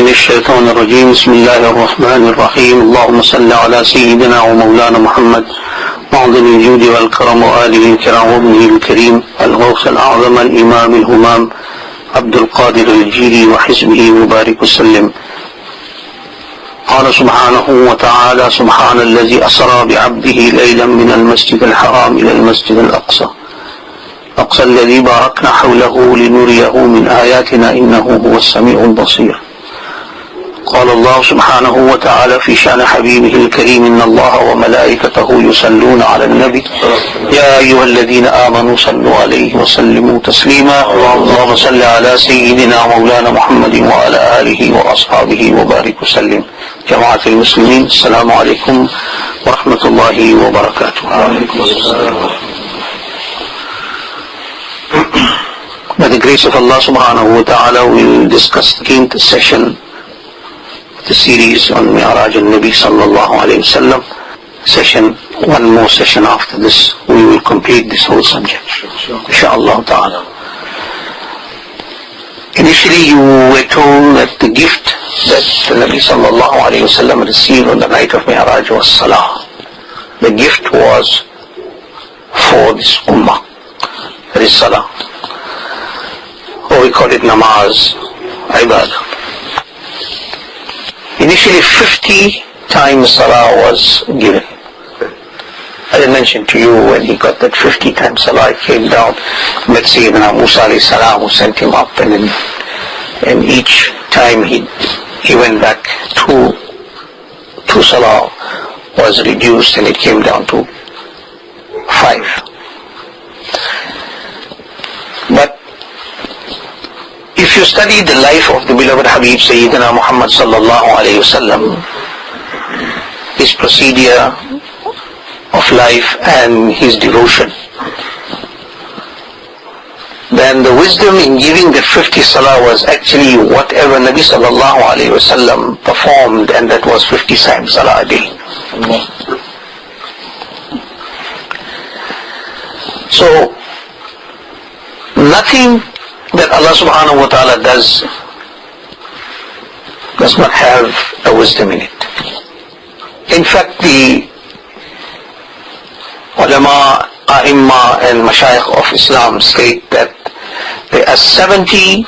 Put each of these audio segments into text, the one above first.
من الشيطان الرجيم. بسم الله الرحمن الرحيم. اللهم صل على سيدنا ومولانا محمد معظم الجود والكرم وآله الكرام وابنه الكريم الغوث الأعظم الإمام الهمام عبد القادر الجيلي وحزبه مبارك وسلم. قال سبحانه وتعالى: سبحان الذي أسرى بعبده ليلا من المسجد الحرام إلى المسجد الأقصى الذي باركنا حوله لنريه من آياتنا إنه هو السميع البصير. قال الله سبحانه وتعالى في شأن حبيبه الكريم: إن الله وملائكته يصلون على النبي يا أيها الذين آمنوا صلوا عليه وسلموا تسليما. اللهم صل على سيدنا مولانا محمد وعلى آله وأصحابه وبارك وسلم. جماعة المسلمين، السلام عليكم ورحمة الله وبركاته. By the grace of Allah subhanahu wa ta'ala, we will discuss the 10th session of the series on Mi'raj al-Nabi sallallahu alayhi wa sallam. One more session after this, we will complete this whole subject, inshaAllah ta'ala. Initially you were told that the gift that the Nabi sallallahu alayhi wa sallam received on the night of Mi'raj was Salah. The gift was for this ummah, that is Salah. Or we call it namaz, ibadah. Initially 50 times salah was given. I did mention to you when he got that 50 times salah, he came down, met Sayyidina Musa alayhi salam, who sent him up, and each time he went back, two salah was reduced and it came down to 5. But if you study the life of the beloved Habib Sayyidina Muhammad sallallahu alayhi wa sallam, his procedure of life and his devotion, then the wisdom in giving the 50 salah was actually whatever Nabi sallallahu alayhi wa sallam performed, and that was 50 times salah a day. So nothing that Allah subhanahu wa ta'ala does not have a wisdom in it. In fact, the ulama, a'imma and mashayikh of Islam state that there are 70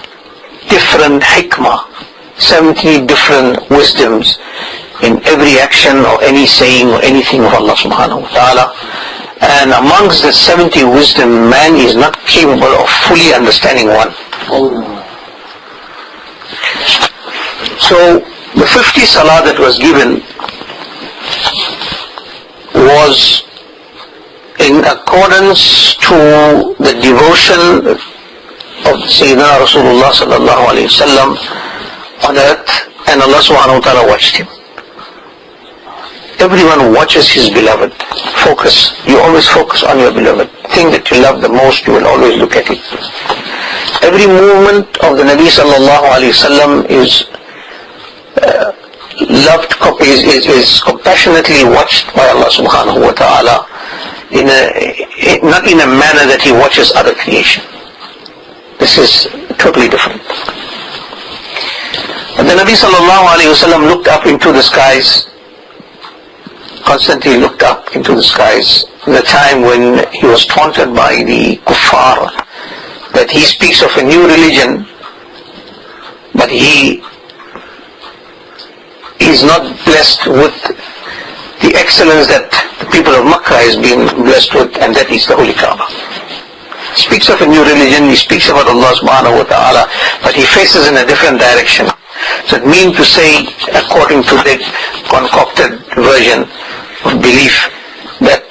different hikmah, 70 different wisdoms in every action or any saying or anything of Allah subhanahu wa ta'ala. And amongst the 70 wisdom, man is not capable of fully understanding one. So the 50 salah that was given was in accordance to the devotion of Sayyidina Rasulullah sallallahu alayhi wa sallam on earth, and Allah subhanahu wa ta'ala watched him. Everyone watches his beloved. Focus. You always focus on your beloved. Thing that you love the most, you will always look at it. Every movement of the Nabi sallallahu alayhi wa sallam is loved, is compassionately watched by Allah subhanahu wa ta'ala, not in a manner that he watches other creation. This is totally different. But the Nabi sallallahu alayhi wa sallam looked up into the skies, constantly looked up into the skies, in the time when he was taunted by the kuffar, that he speaks of a new religion, but he is not blessed with the excellence that the people of Makkah has been blessed with, and that is the Holy Kaaba. He speaks of a new religion, he speaks about Allah subhanahu wa ta'ala, but he faces in a different direction. So it means to say, according to the concocted version of belief, that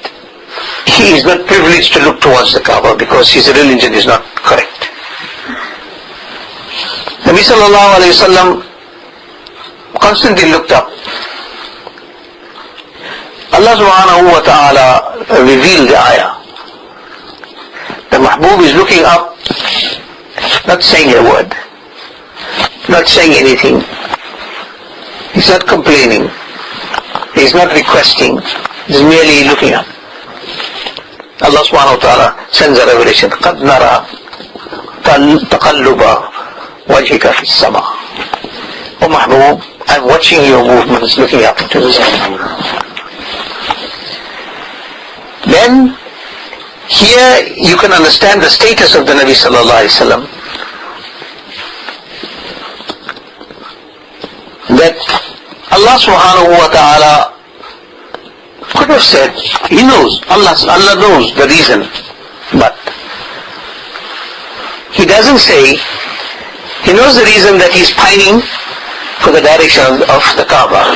he is not privileged to look towards the Kaaba because his religion is not correct. Nabi sallallahu alayhi wa sallam constantly looked up. Allah subhanahu wa ta'ala revealed the ayah. The Mahbub is looking up, not saying a word, not saying anything. He's not complaining. He's not requesting. He's merely looking up. Allah subhanahu wa ta'ala sends a revelation. قَدْ نَرَى تَقَلُّبَ وَجْهِكَ فِي السَّمَاءِ. O Mahbub, I'm watching your movements, looking up to the sky. Then, here you can understand the status of the Nabi sallallahu alaihi wasallam. That Allah subhanahu wa ta'ala could have said, He knows, Allah knows the reason, but He doesn't say. He knows the reason that He's pining for the direction of the Kaaba.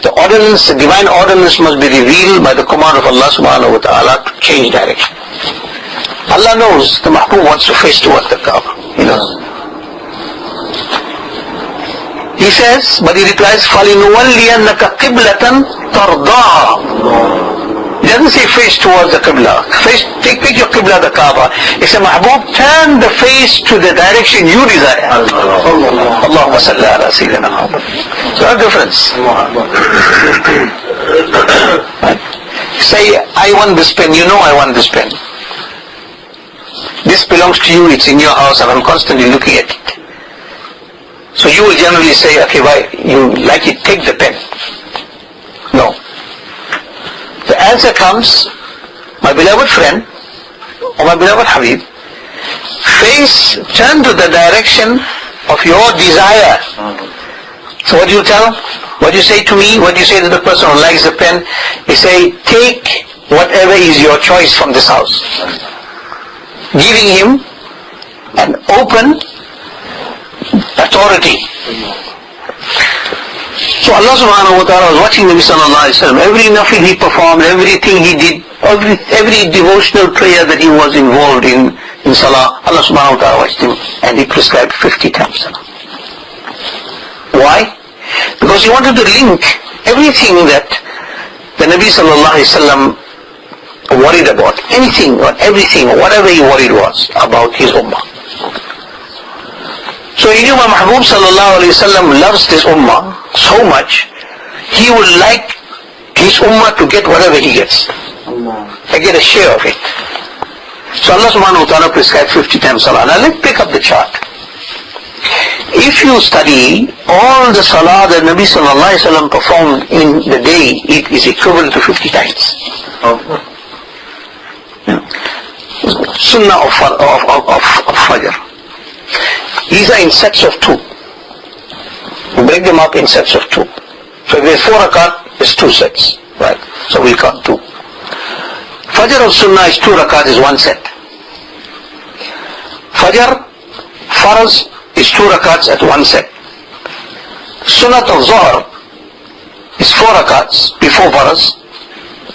The ordinance, the divine ordinance must be revealed by the command of Allah subhanahu wa ta'ala to change direction. Allah knows the Mahbub wants to face towards the Kaaba. He knows. He says, but he replies, فَلِنُوَلِّيَنَّكَ قِبْلَةً تَرْضَاهَا. He doesn't say face towards the Qibla. Take your Qibla, the Kaaba. He says, Mahbub, turn the face to the direction you desire. Allahumma salli ala Sayyidina Muhammad. So no difference. Say, I want this pen. You know I want this pen. This belongs to you. It's in your house and I'm constantly looking at it. So you will generally say, okay, why you like it, take the pen. No. The answer comes, my beloved friend, or my beloved Habib, turn to the direction of your desire. So what do you tell? What do you say to me? What do you say to the person who likes the pen? You say, take whatever is your choice from this house. Giving him an open authority. So Allah subhanahu wa ta'ala was watching Nabi sallallahu alayhi wa sallam. Every nafil he performed, everything he did, every devotional prayer that he was involved in salah, Allah subhanahu wa ta'ala watched him and he prescribed 50 times salah. Why? Because he wanted to link everything that the Nabi sallallahu alayhi wa sallam worried about, anything or everything, whatever he worried was about his ummah. So he knew my Mahbub sallallahu alayhi wa sallam loves this ummah so much, he would like his ummah to get whatever he gets. I get a share of it. So Allah subhanahu wa ta'ala prescribed 50 times salah. Now let's pick up the chart. If you study all the salah that Nabi sallallahu alayhi wa sallam performed in the day, it is equivalent to 50 times. Sunnah of Fajr. These are in sets of 2. We break them up in sets of 2. So if there's 4 rakat, it's 2 sets. Right. So we count 2. Fajr of Sunnah is 2 rakat, is 1 set. Fajr, Farz is 2 rakats at 1 set. Sunnat of Zohar is 4 rakats before Farz.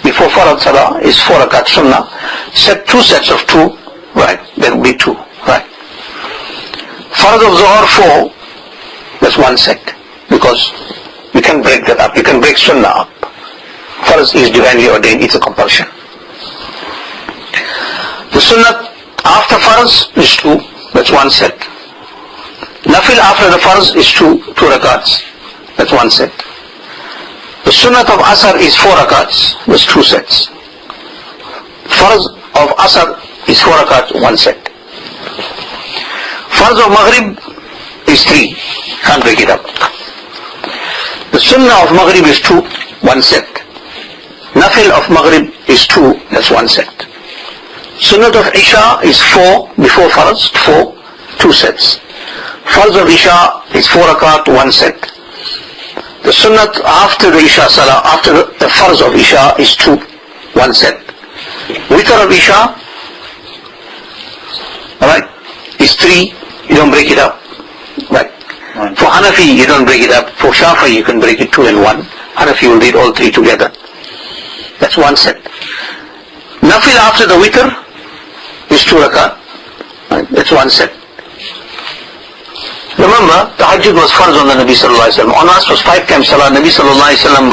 Before Farz Salah is 4 rakat Sunnah. Set 2 sets of 2. Right. There will be 2. Right. Farz of Zohar 4, that's 1 set, because you can break that up, you can break Sunnah up. Farz is divinely ordained, it's a compulsion. The Sunnah after Farz is 2, that's 1 set. Nafil after the Farz is 2 rakats, that's 1 set. The Sunnah of Asr is 4 rakats, that's 2 sets. Farz of Asr is 4 rakats, 1 set. Farz of Maghrib is 3, can't break it up. The Sunnah of Maghrib is 2, 1 set. Nafil of Maghrib is 2, that's 1 set. Sunnah of Isha is 4 before Farz, 4, 2 sets. Farz of Isha is 4 rakat, 1 set. The Sunnah after the Isha Salah, after the Farz of Isha is 2, 1 set. Witr of Isha, alright, is 3, you don't break it up. Right. For Hanafi, you don't break it up. For Shafi'i, you can break it 2 and 1. Hanafi will read all 3 together. That's 1 set. Nafil after the witr is 2 rakat. Right. That's 1 set. Remember, tahajjud was farz on the Nabi sallallahu alayhi wa sallam. On us was 5 times salah. Nabi sallallahu alayhi wa sallam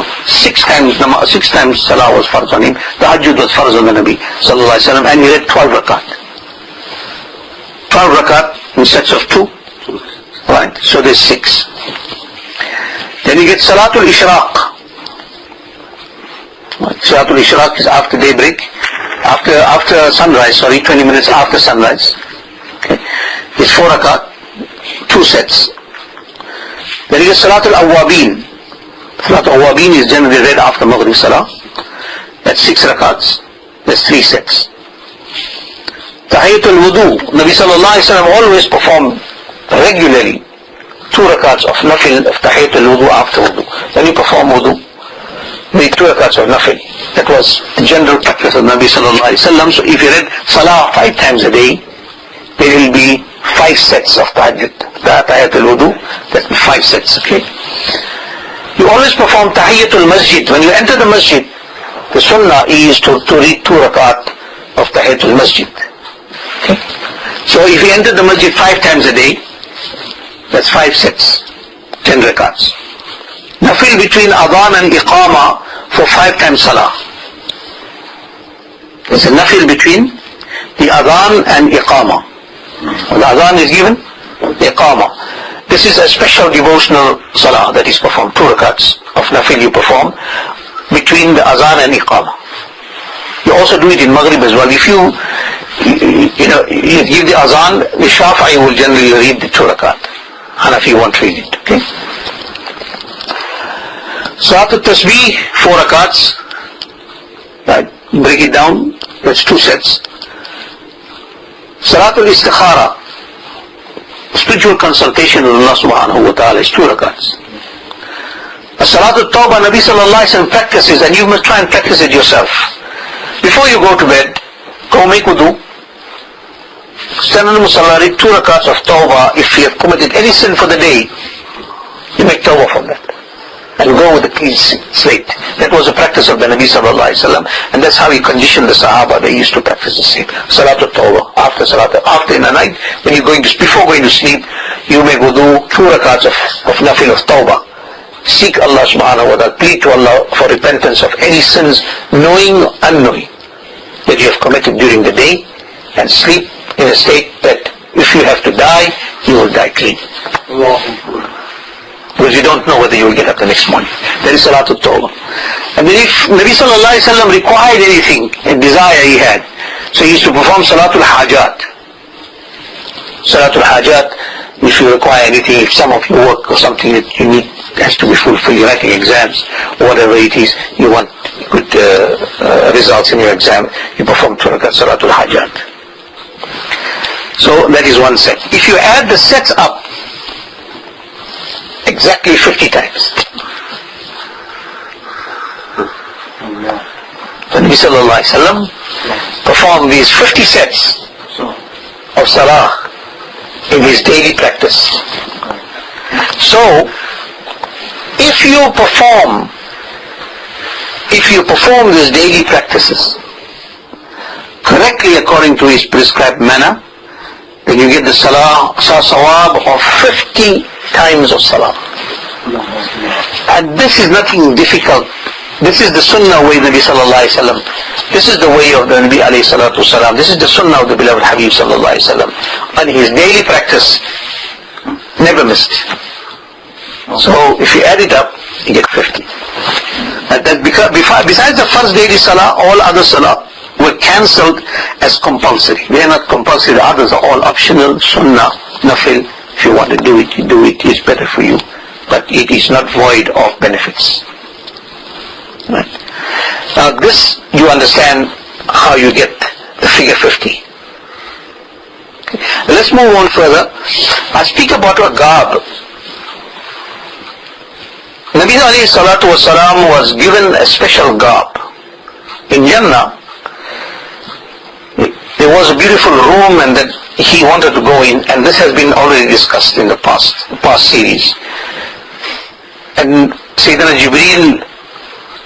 6 times salah was farz on him. Tahajjud was farz on the Nabi sallallahu alayhi wa sallam. And he read 12 rakat. 12 rakat in sets of 2. Right, so there's 6. Then you get Salatul Ishraq. Salatul Ishraq is after daybreak, after sunrise, 20 minutes after sunrise. Okay. It's 4 rakat, 2 sets. There is Salatul Awwabin. Salatul Awwabin is generally read after Maghrib Salah. That's 6 rakats. That's 3 sets. Tahiyatul Wudu. Nabi Sallallahu Alaihi Wasallam always performed regularly 2 rakats of nafil of Tahiyatul Wudu after Wudu. When you perform Wudu, make 2 rakats of nafil. That was the general practice of Nabi Sallallahu Alaihi Wasallam. So if you read Salah 5 times a day, there will be 5 sets of Tahiyatul Wudu. That will be 5 sets, okay? You always perform Tahiyatul Masjid. When you enter the Masjid, the Sunnah is to read 2 rakat of Tahiyatul Masjid. Okay? So if you enter the Masjid 5 times a day, that's 5 sets, 10 rakats. Nafil between Adhan and Iqama for 5 times Salah. There's a nafil between the Adhan and Iqama. When the Adhan is given, Iqama. This is a special devotional Salah that is performed, 2 rakats of nafil you perform between the Adhan and Iqama. You also do it in Maghrib as well. If you give the Adhan, the Shafi'i will generally read the 2 rakat. Hanafi won't read it, okay? Salatul Tasbih, 4 rakats. Right. Break it down, that's 2 sets. Salatul Istikhara, spiritual consultation with Allah subhanahu wa ta'ala, is 2 rakats. Salatul Tawbah, Nabi Sallallahu Alaihi Wasallam practices, and you must try and practice it yourself. Before you go to bed, go make wudu, stand on the musalla, read 2 rakats of Tawbah. If you have committed any sin for the day, you make Tawbah from that. And go with a clean slate. That was the practice of the Nabi Sallallahu Alaihi Wasallam, and that's how he conditioned the Sahaba. They used to practice the same. Salatul Tawbah. After in the night, when you're before going to sleep, you make wudu, 2 rakats of nafil of Tawbah. Seek Allah subhanahu wa ta'ala, plead to Allah for repentance of any sins, knowing or unknowing, that you have committed during the day, and sleep in a state that if you have to die, you will die clean. Because you don't know whether you will get up the next morning. That is Salatul Tawbah. And then if Nabi Sallallahu Alaihi Wasallam required anything, a desire he had, so he used to perform Salatul Hajat. Salatul Hajat, if you require anything, if some of your work or something that you need has to be fulfilled, you're writing exams, whatever it is, you want good results in your exam, you perform 2 rakat Salatul Hajat. So that is 1 set. If you add the sets up, exactly 50 times. The Nabi Sallallahu Alaihi Wasallam performed these 50 sets of Salah in his daily practice. So, if you perform these daily practices correctly according to his prescribed manner, then you get the sawab of 50 times of Salah. And this is nothing difficult. This is the Sunnah way of Nabi Sallallahu Alaihi Wasallam. This is the way of the Nabi Alayhi Salatu Wasalam. This is the Sunnah of the beloved Habib Sallallahu Alaihi Wasallam. And his daily practice never missed. So if you add it up, you get 50. And then besides the first daily Salah, all other Salah were cancelled as compulsory. They are not compulsory. The others are all optional, Sunnah, Nafil. If you want to do it, you do it. It's better for you. But it is not void of benefits. Right. Now this, you understand how you get the figure 50. Okay. Let's move on further. I speak about a garb. Nabi alayhi salatu wasalam was given a special garb. In Jannah, there was a beautiful room and that he wanted to go in, and this has been already discussed in the past series. And Sayyidina Jibreel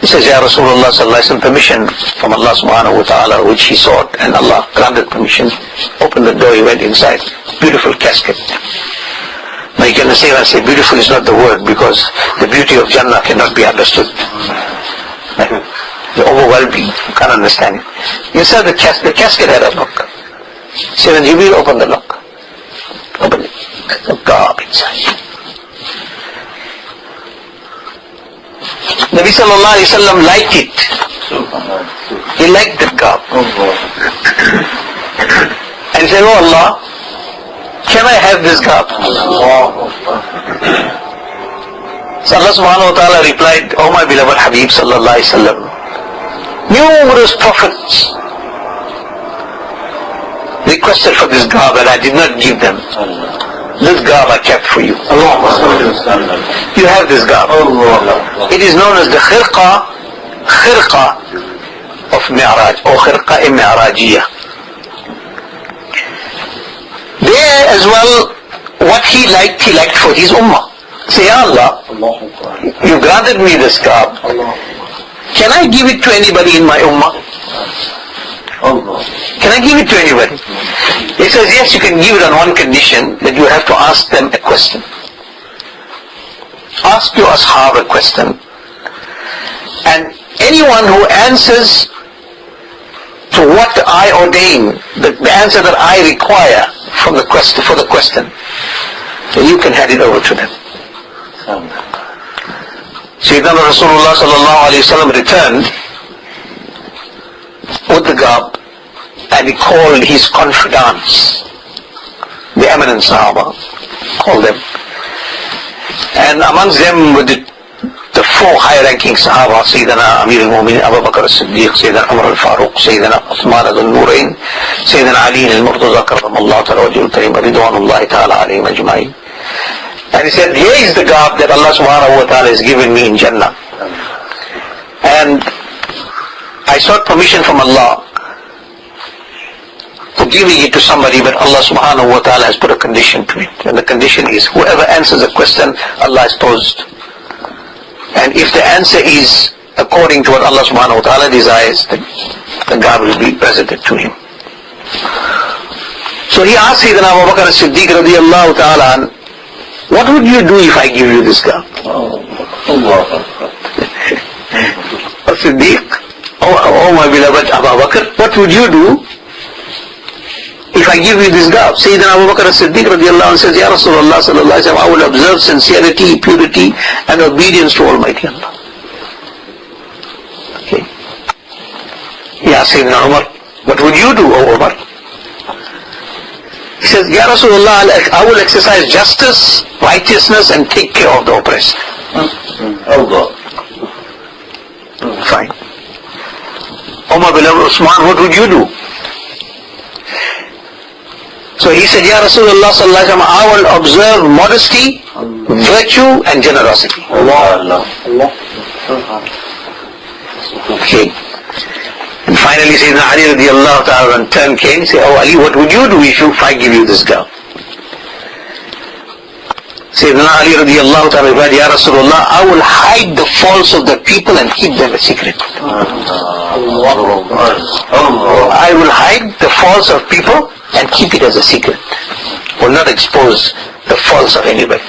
says, Ya Rasulullah sallallahu alaihi wasallam, permission from Allah subhanahu wa ta'ala, which he sought, and Allah granted permission, opened the door, he went inside. Beautiful casket. Now you can say, beautiful is not the word, because the beauty of Jannah cannot be understood. The overwhelming, you can't understand it. Inside the casket had a lock. Sayyidina Jibreel opened the lock. Open it. There's a garb inside. Nabi Sallallahu Alaihi Wasallam liked it. He liked that garb. And he said, Oh Allah, can I have this garb? So Allah subhanahu wa ta'ala replied, "O my beloved Habib sallallahu alaihi wasallam, numerous prophets requested for this garb and I did not give them. This garb I kept for you. You have this garb. It is known as the khirqa of Mi'raj or khirqa Mi'rajiyah. There as well, what he liked for his ummah. Say, Ya Allah, you granted me this garb. Can I give it to anybody in my ummah? Can I give it to anybody? He says, yes, you can give it on one condition, that you have to ask them a question. Ask your ashab a question. And anyone who answers to what I ordain, the answer that I require for the question, then you can hand it over to them. Sayyidina Rasulullah sallallahu alayhi wa sallam returned with the garb and he called his confidants, the eminent Sahaba, called them. And amongst them were the four high-ranking Sahaba, Sayyidina Amir al-Mu'minin Abu Bakr as-Siddiq, Sayyidina Umar al-Faruq, Sayyidina Uthman al-Nurayn, Sayyidina Ali al-Murtaza karramallahu ta'ala wajhul karim, ridwanullahi ta'ala alayhim ajma'in. And he said, here is the garb that Allah subhanahu wa ta'ala has given me in Jannah. And I sought permission from Allah for giving it to somebody, but Allah subhanahu wa ta'ala has put a condition to it. And the condition is, whoever answers a question, Allah has posed. And if the answer is according to what Allah subhanahu wa ta'ala desires, then the garb will be presented to him. So he asked Sayyidina Abu Bakr as-Siddiq radiyallahu ta'ala, what would you do if I give you this garb? As-Siddiq, oh my beloved Abu Bakr, what would you do if I give you this garb? Sayyidina Abu Bakr as-Siddiq radiyallahu anhu says, Ya Rasulullah sallallahu alayhi wa sallam, I will observe sincerity, purity and obedience to Almighty Allah. Okay. Ya Sayyidina Umar, what would you do, O Umar? He says, Ya Rasulullah, I will exercise justice, righteousness and take care of the oppressed. Fine. O my beloved Usman, what would you do? So he said, Ya Rasulullah sallallahu alaihi wasallam, I will observe modesty, virtue and generosity. Okay. And finally Sayyidina Ali radiallahu ta'ala turn came and said, Oh Ali, what would you do if I give you this garb? Sayyidina Ali radiallahu ta'ala replied, Ya Rasulullah, I will hide the faults of the people and keep them a secret. I will hide the faults of people and keep it as a secret. Will not expose the faults of anybody.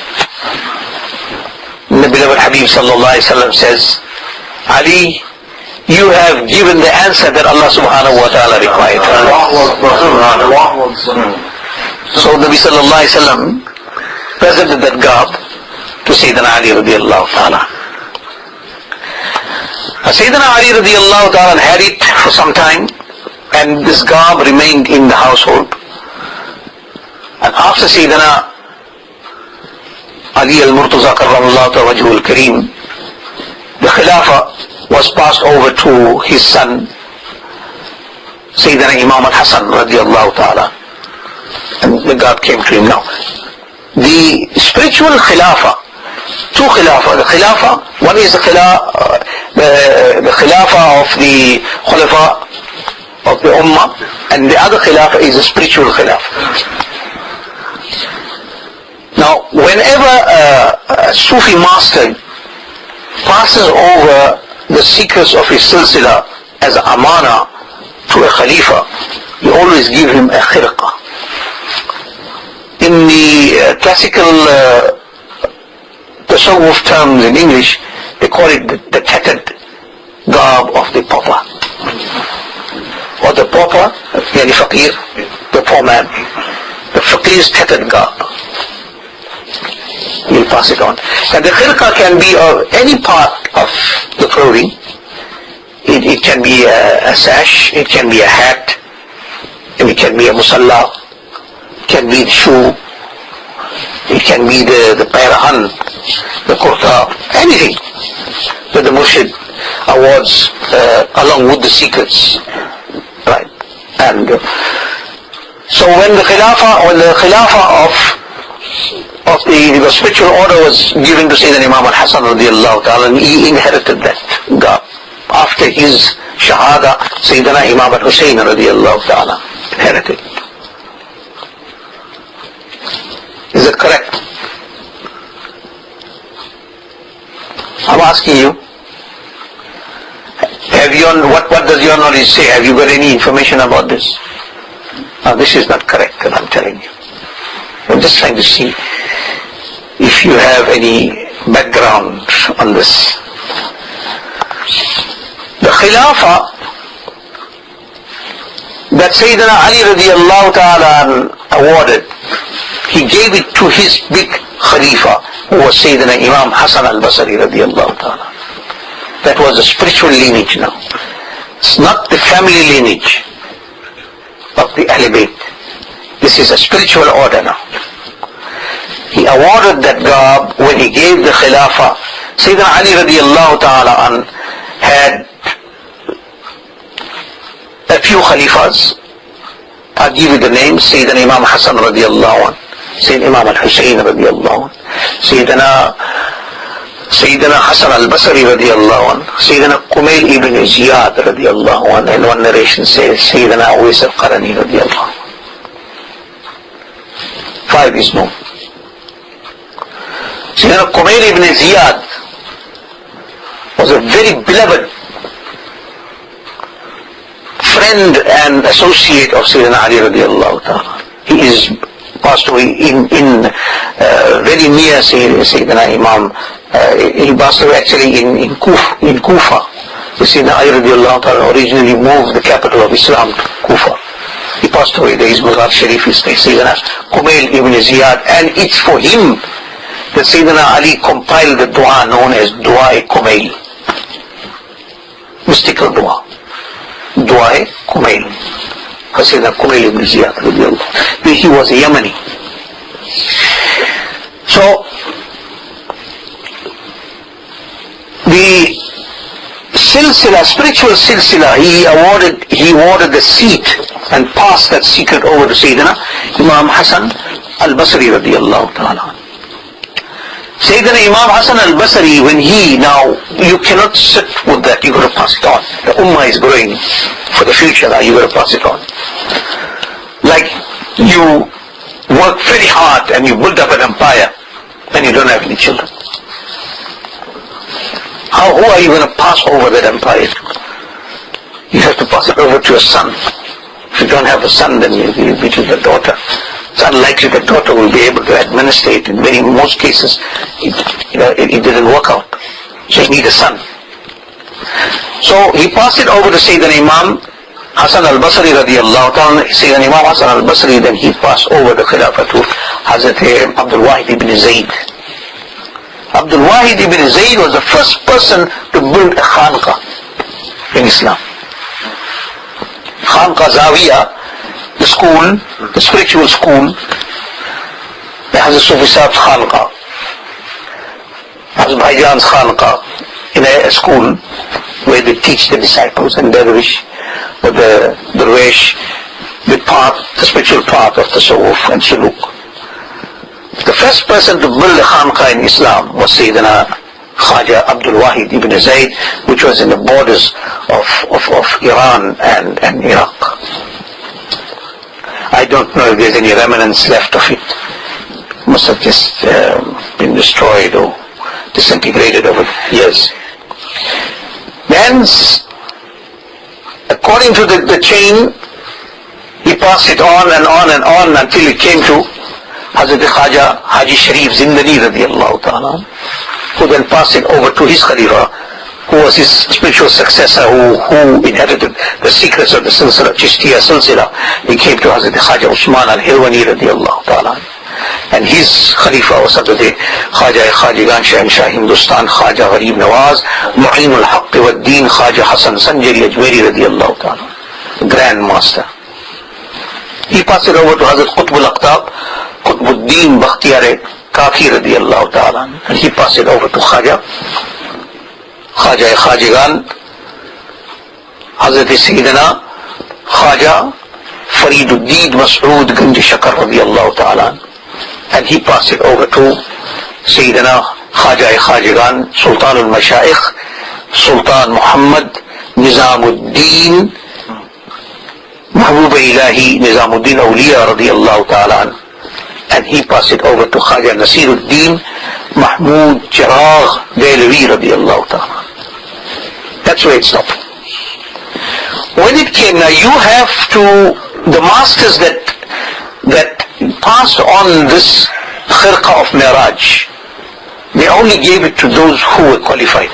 And the beloved Habib sallallahu alayhi wa sallam says, Ali, you have given the answer that Allah subhanahu wa ta'ala required. So the Nabi sallallahu alayhi wa sallam presented that garb to Sayyidina Ali radiallahu ta'ala. Sayyidina Ali radiallahu ta'ala had it for some time, and this garb remained in the household. And after Sayyidina Ali al-Murtaza karramallahu ta'ala wajhul karim, the Khilafah was passed over to his son, Sayyidina Imam al-Hasan radiallahu ta'ala. And the garb came to him now. The spiritual Khilafah, two Khilafah. The Khilafah, one is the Khilafah of the Khulafa of the Ummah, and the other Khilafah is the spiritual Khilafah. Now, whenever a Sufi master passes over the secrets of his silsila as a amana to a Khalifa, you always give him a khirqa. In the classical tasawwuf terms in English, they call it the tattered garb of the pauper. Or the pauper, yani faqir, the poor man. The faqir's tattered garb. You'll pass it on. And the khirqa can be of any part of the clothing. It can be a sash, it can be a hat, and it can be a musalla, it can be the shoe, it can be the payrahan, the kurta, anything that the Murshid awards along with the secrets. Right. And so when the Khilafah of the spiritual order was given to Sayyidina Imam al-Hasan radiallahu ta'ala, and he inherited that gap. After his Shahada, Sayyidina Imam al-Husayn radiallahu ta'ala inherited. Is it correct? I'm asking you, what does your knowledge say? Have you got any information about this? No, this is not correct, and I'm telling you. I'm just trying to see if you have any background on this. The Khilafah that Sayyidina Ali radiallahu ta'ala awarded, he gave it to his big Khalifa, who was Sayyidina Imam Hasan al-Basri radiallahu ta'ala. That was a spiritual lineage now. It's not the family lineage of the Ahl Bayt. This is a spiritual order now. He awarded that garb when he gave the Khilafah. Sayyidina Ali radiallahu ta'ala had a few Khalifas. I'll give you the names. Sayyidina Imam Hasan radiallahu anhu, Sayyidina Imam al-Husayn radiallahu anhu, Sayyidina Hasan al-Basri radiallahu anhu, Sayyidina Qumayl ibn Ziyad radiallahu anhu, and one narration says Sayyidina Uwais al-Qarani radiallahu anhu. 5 is known. Sayyidina Qumayl ibn Ziyad was a very beloved friend and associate of Sayyidina Ali radiallahu ta'ala. He is passed away in very near Sayyidina Imam. He passed away actually in Kufa. Sayyidina Ali radiallahu ta'ala originally moved the capital of Islam to Kufa. He passed away. There is Mazar Sharif is Sayyidina Qumayl ibn Ziyad, and it's for him that Sayyidina Ali compiled the dua known as Dua-e-Qumayl. Mystical dua. Dua-e-Qumayl. Sayyidina Qumayl ibn Ziyad radiallahu anhu. He was a Yemeni. So the silsila, spiritual silsila, he awarded the seat and passed that secret over to Sayyidina Imam Hasan al-Basri radiallahu ta'ala. Sayyidina Imam Hasan al-Basri, when you cannot sit with that, you got to pass it on. The ummah is growing for the future now, you got to pass it on. Like you work very hard and you build up an empire and you don't have any children. Who are you going to pass over that empire to? You have to pass it over to a son. If you don't have a son, then you be to the daughter. It's unlikely the daughter will be able to administer it. In most cases, it didn't work out. So you need a son. So he passed it over to Sayyidina Imam Hasan al-Basri radiallahu ta'ala. Sayyidina Imam Hasan al-Basri, then he passed over the Khilafah to Hazrat Abdul Wahid ibn Zayd. Abdul Wahid ibn Zayd was the first person to build a Khanqa in Islam. Khanqa Zawiya, the school, the spiritual school. There has a Sufi Sahib Khanqa. Has Bhaijan's Khanqa in a school where they teach the disciples and Dervish, or the Darwish, the spiritual part of the Tasawwuf and Suluk. The first person to build a Khanqa in Islam was Sayyidina Khaja Abdul Wahid ibn Zayd, which was in the borders of Iran and Iraq. I don't know if there's any remnants left of it. It must have just been destroyed or disintegrated over years. Then, according to the chain, he passed it on and on and on until it came to Hazrat Khaja Haji Sharif Zindani radiallahu ta'ala, who then passed it over to his Khalifa, who was his spiritual successor, who inherited the secrets of the Silsila, Chishtiya Silsila. He came to Hazrat Khaja Usman al-Hirwani radiallahu ta'ala. And his Khalifa was Hazrat Khaja Khajigan Shah Hindustan, Khaja Gharib Nawaz, Mu'in al-Haqq wa Deen, Khaja Hasan Sanjari Ajmeri radiallahu ta'ala, Grand Master. He passed it over to Hazrat Qutb al-Aqtab, Qutbuddin Bakhtiyar Kaki radiallahu ta'ala, and he passed it over to Khaja Khajagan, Hazrat Sayyidina Khaja Fariduddin Mas'ud Ganj Shakar radiallahu ta'ala, and he passed it over to Sayyidina Khajagan, Sultan al-Mashaikh, Sultan Muhammad Nizamuddin Mahbub Ilahi Nizamuddin Awliya radiallahu ta'ala, and he passed it over to Khaja Nasiruddin Mahmud Chiragh Dehlavi radiallahu ta'ala. That's where it stopped. When it came, now you have to, the masters that passed on this khirqa of Miraj, they only gave it to those who were qualified.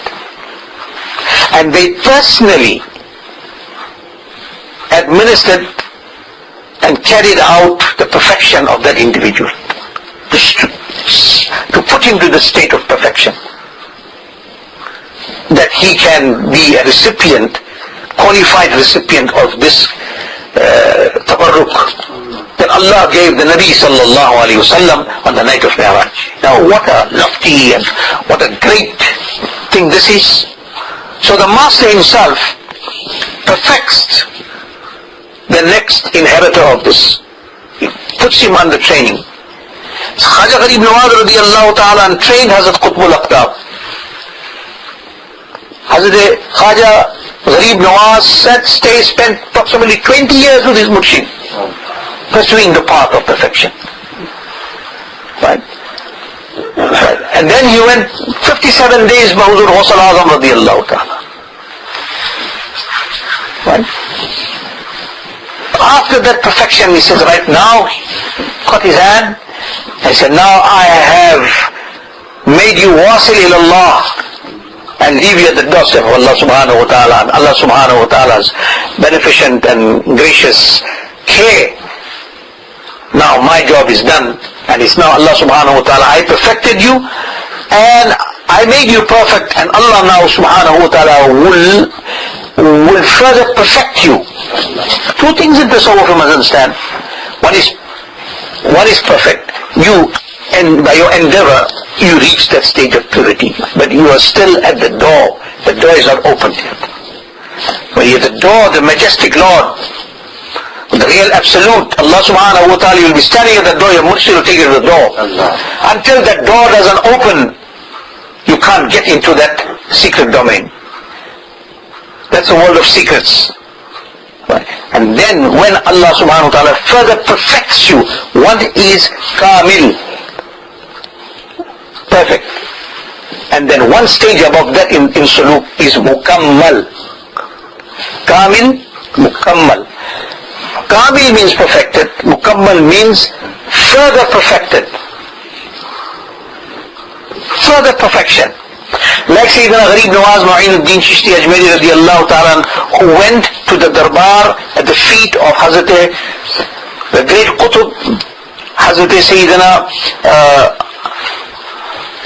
And they personally administered and carried out the perfection of that individual, to put him to the state of perfection, that he can be a recipient, qualified recipient of this tabarruk that Allah gave the Nabi sallallahu alayhi wasallam on the night of Mi'raj. Now what a lofty and what a great thing this is. So the Master himself perfects the next inheritor of this. He puts him under training. Khaja Gharib Nawaz radiallahu ta'ala and trained Hazrat Qutb al-Aqtab. Hazrat Khaja Gharib Nawaz spent approximately 20 years with his murshid, pursuing the path of perfection. Right? And then he went 57 days Mahuzur Hosal Azam radiallahu ta'ala. Right? After that perfection, he says, right now, caught his hand, and said, now I have made you wasil ilallah, and leave you at the doorstep of Allah subhanahu wa ta'ala, and Allah subhanahu wa ta'ala's beneficent and gracious care. Now my job is done, and it's now Allah subhanahu wa ta'ala, I perfected you, and I made you perfect, and Allah now subhanahu wa ta'ala will further perfect you. Two things in Tasawwuf you must understand. One is perfect. You, and by your endeavor, you reach that stage of purity. But you are still at the door. The door is not opened yet. When you're at the door, the majestic Lord, the real absolute, Allah subhanahu wa ta'ala, you'll be standing at the door, your murshid will take you to the door. Until that door doesn't open, you can't get into that secret domain. That's a world of secrets. Right. And then when Allah subhanahu wa ta'ala further perfects you, one is kamil, perfect. And then one stage above that in suluk is mukammal. Kamil, mukammal. Kamil means perfected, mukammal means further perfected. Further perfection. Like Sayyidina Gharib Nawaz Mu'inuddin Chishti Ajmeri radiallahu ta'ala, who went to the darbar at the feet of Hazrat, the great Qutb, Hazrat Sayyidina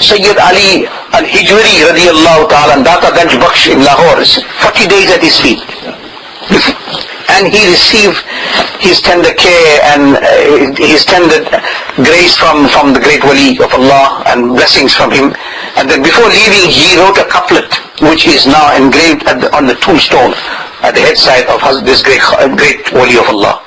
Sayyid Ali al-Hijwari radiallahu ta'ala, and Data Ganj Bakhsh in Lahore, 40 days at his feet. And he received his tender care and his tender grace from the great wali of Allah and blessings from him. And then before leaving, he wrote a couplet which is now engraved on the tombstone at the headside of this great wali of Allah.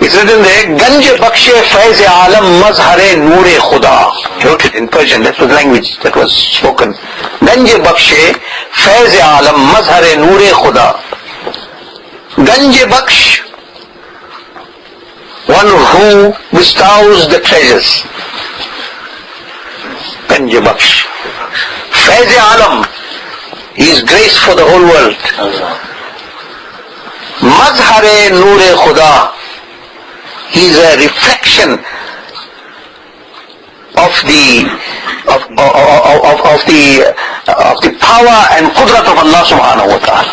It's written there, Ganj Bakshe Faiz Alam Mazhare Noor-e Khuda. He wrote it in Persian, that was the language that was spoken. Ganj Bakshe Faiz Alam Mazhare Noor-e Khuda. Ganj Baksh, one who bestows the treasures. Ganj Baksh. Faiz Alam, he is grace for the whole world. Mazhare Noor-e Khuda, he is a reflection of the power and qudrat of Allah subhanahu wa ta'ala.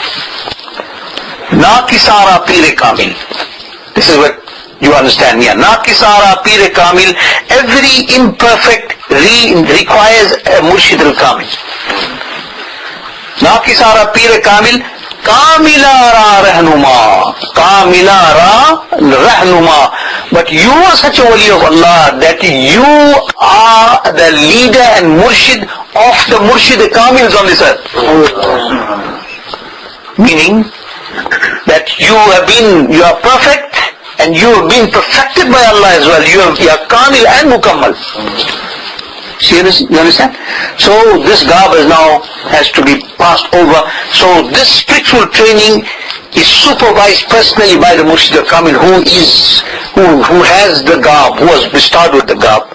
Na kisara Pir Kamil. This is what you understand here. Na kisara Pir Kamil. Every imperfect requires a Murshid al-Kamil. Na kisara Pir Kamil. Kamila Ra Rahnuma. Kamila Ra Rahnuma. But you are such a wali of Allah that you are the leader and murshid of the murshid Kamils on this earth. Meaning that you are perfect and you have been perfected by Allah as well. You are Kamil and Mukammal. You understand? So this garb has to be passed over. So this spiritual training is supervised personally by the Murshid Kamil who has the garb, who was bestowed with the garb.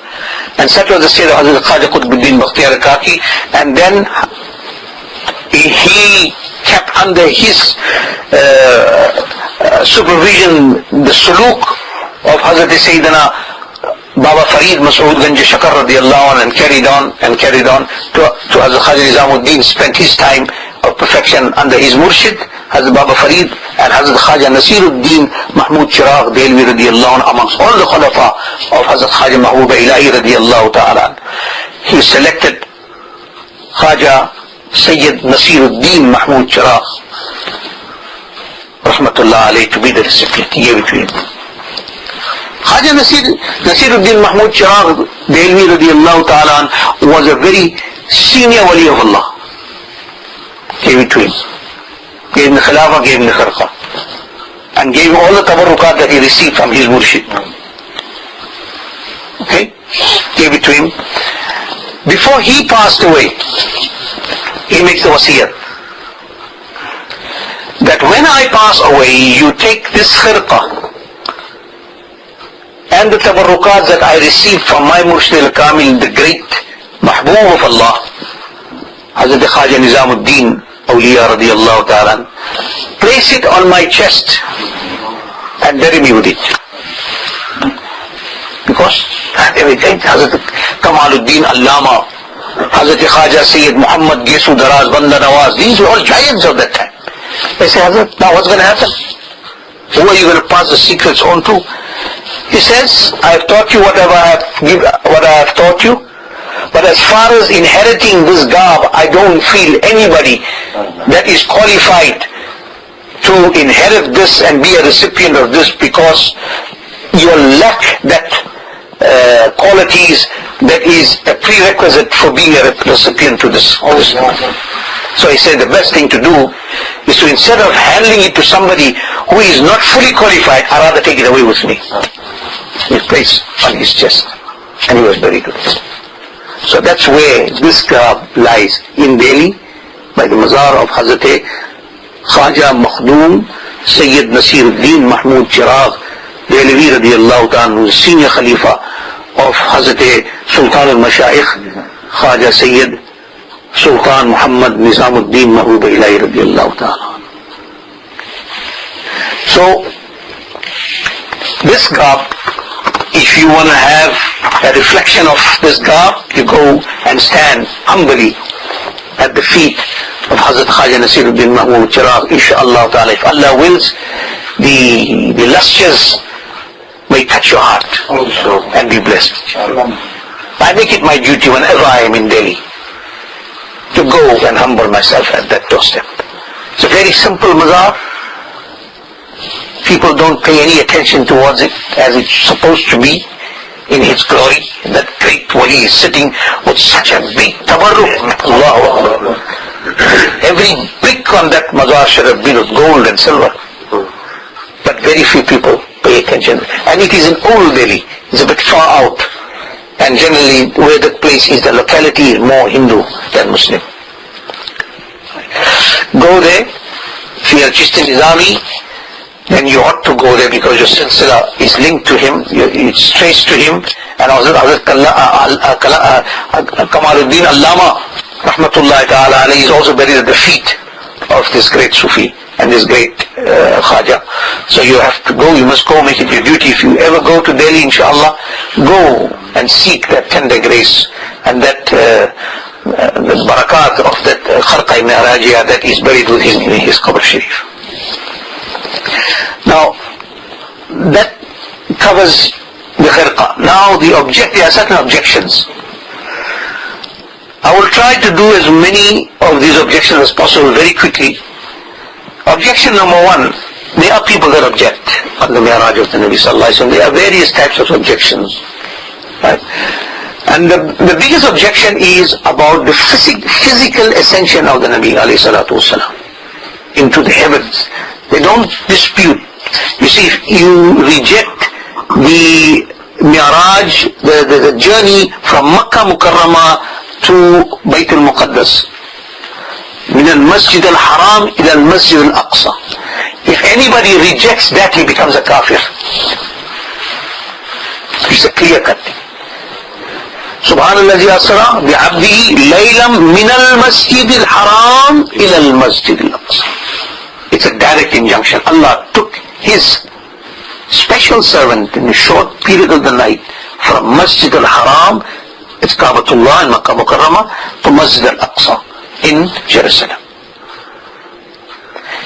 And such was the state of Hazrat Khaja Qutbuddin Bakhtiyar Kaki. And then he kept under his supervision the suluk of Hazrat Sayyidina Baba Farid Masood Ganj Shakar radiallahu anh, and carried on to Hazrat Khaja Nizamuddin, spent his time of perfection under his murshid Hazrat Baba Farid and Hazrat Khaja Nasiruddin Mahmud Chiragh Delvi radiallahu anh, amongst all the khulafa of Hazrat Khaja Mahbub Ilahi radiallahu ta'ala. He selected Khaja Sayyid Nasiruddin Mahmud Chiragh rahmatullah alayhi to be the recipient. He gave it to him. Khaja Nasiruddin Mahmud Chiragh Delvi radiallahu ta'ala was a very senior wali of Allah. Gave it to him. Gave him the Khilafah, gave him the Kharqa. And gave him all the tabarrukat that he received from his murshid. Okay? Gave it to him. Before he passed away, he makes the wasiyah that when I pass away, you take this khirqa and the tabarrukat that I received from my Murshid al-Kamil, the great Mahbub of Allah, Hazrat Khaja Nizamuddin Awliya radiallahu ta'ala, place it on my chest and bury me with it. Because everything, Hazrat Kamaluddin Allama, Hazrat Khaja Sayyid Muhammad Gesu Daraz Banda Nawaz, these were all giants of that time. They say, Hazrat, now what's going to happen? Who are you going to pass the secrets on to? He says, I have taught you what I have taught you, but as far as inheriting this garb, I don't feel anybody that is qualified to inherit this and be a recipient of this, because you lack that qualities that is a prerequisite for being a recipient to this. So he said the best thing to do is to, instead of handing it to somebody who is not fully qualified, I'd rather take it away with me. He placed on his chest and he was buried with it. So that's where this garb lies, in Delhi, by the mazar of Hazrat Khaja Makhdum Sayyid Nasiruddin Mahmud Chiragh Delhi radiallahu ta'ala, who is senior Khalifa of Hazrat Sultan al-Mashayikh Khaja Sayyid Sultan Muhammad Nizamuddin Mahbub Ilahi radiallahu ta'ala. So this garb, if you want to have a reflection of this garb, you go and stand humbly at the feet of Hazrat Khaja Nasiruddin Mahmud Chiragh, inshaAllah ta'ala. If Allah wills, the lusters may touch your heart and be blessed. I make it my duty whenever I am in Delhi to go and humble myself at that doorstep. It's a very simple mazar. People don't pay any attention towards it as it's supposed to be in its glory. That great wali is sitting with such a big tabarruk. Allahu Akbar. Every brick on that mazar should have been with gold and silver. But very few people pay attention. And it is in old Delhi. It's a bit far out. And generally where that place is, the locality is more Hindu than Muslim. Go there. If you are Chishti Nizami, then you ought to go there because your silsila is linked to him, it's traced to him. And Hazrat Kamaluddin Allama rahmatullahi ta'ala alayhi is also buried at the feet of this great Sufi and this great Khaja. So you have to go, you must go, make it your duty. If you ever go to Delhi, inshallah, go and seek that tender grace and that the barakat of that Kharqa Mi'rajiyah that is buried with him in his Qabr Sharif. Now, that covers the Kharqa. Now there are certain objections. I will try to do as many of these objections as possible very quickly. Objection number one, there are people that object on the Mi'raj of the Nabi Sallallahu Alaihi Wasallam. There are various types of objections. Right? And the biggest objection is about the physical ascension of the Nabi Alayhi Salatu Wasallam into the heavens. They don't dispute. You see, if you reject the Mi'raj, the journey from Makkah Mukarramah to Bayt al-Muqaddas, min al-Masjid al-Haram ila al-Masjid al-Aqsa. If anybody rejects that, he becomes a kafir. It's a clear cut. Subhanallah asra bi'abdihi laylam min al-Masjid al-Haram ila al-Masjid al-Aqsa. It's a direct injunction. Allah took His special servant in a short period of the night from Masjid al-Haram, it's Kaabatullah in Makkah Mukarramah, to Masjid al-Aqsa in Jerusalem.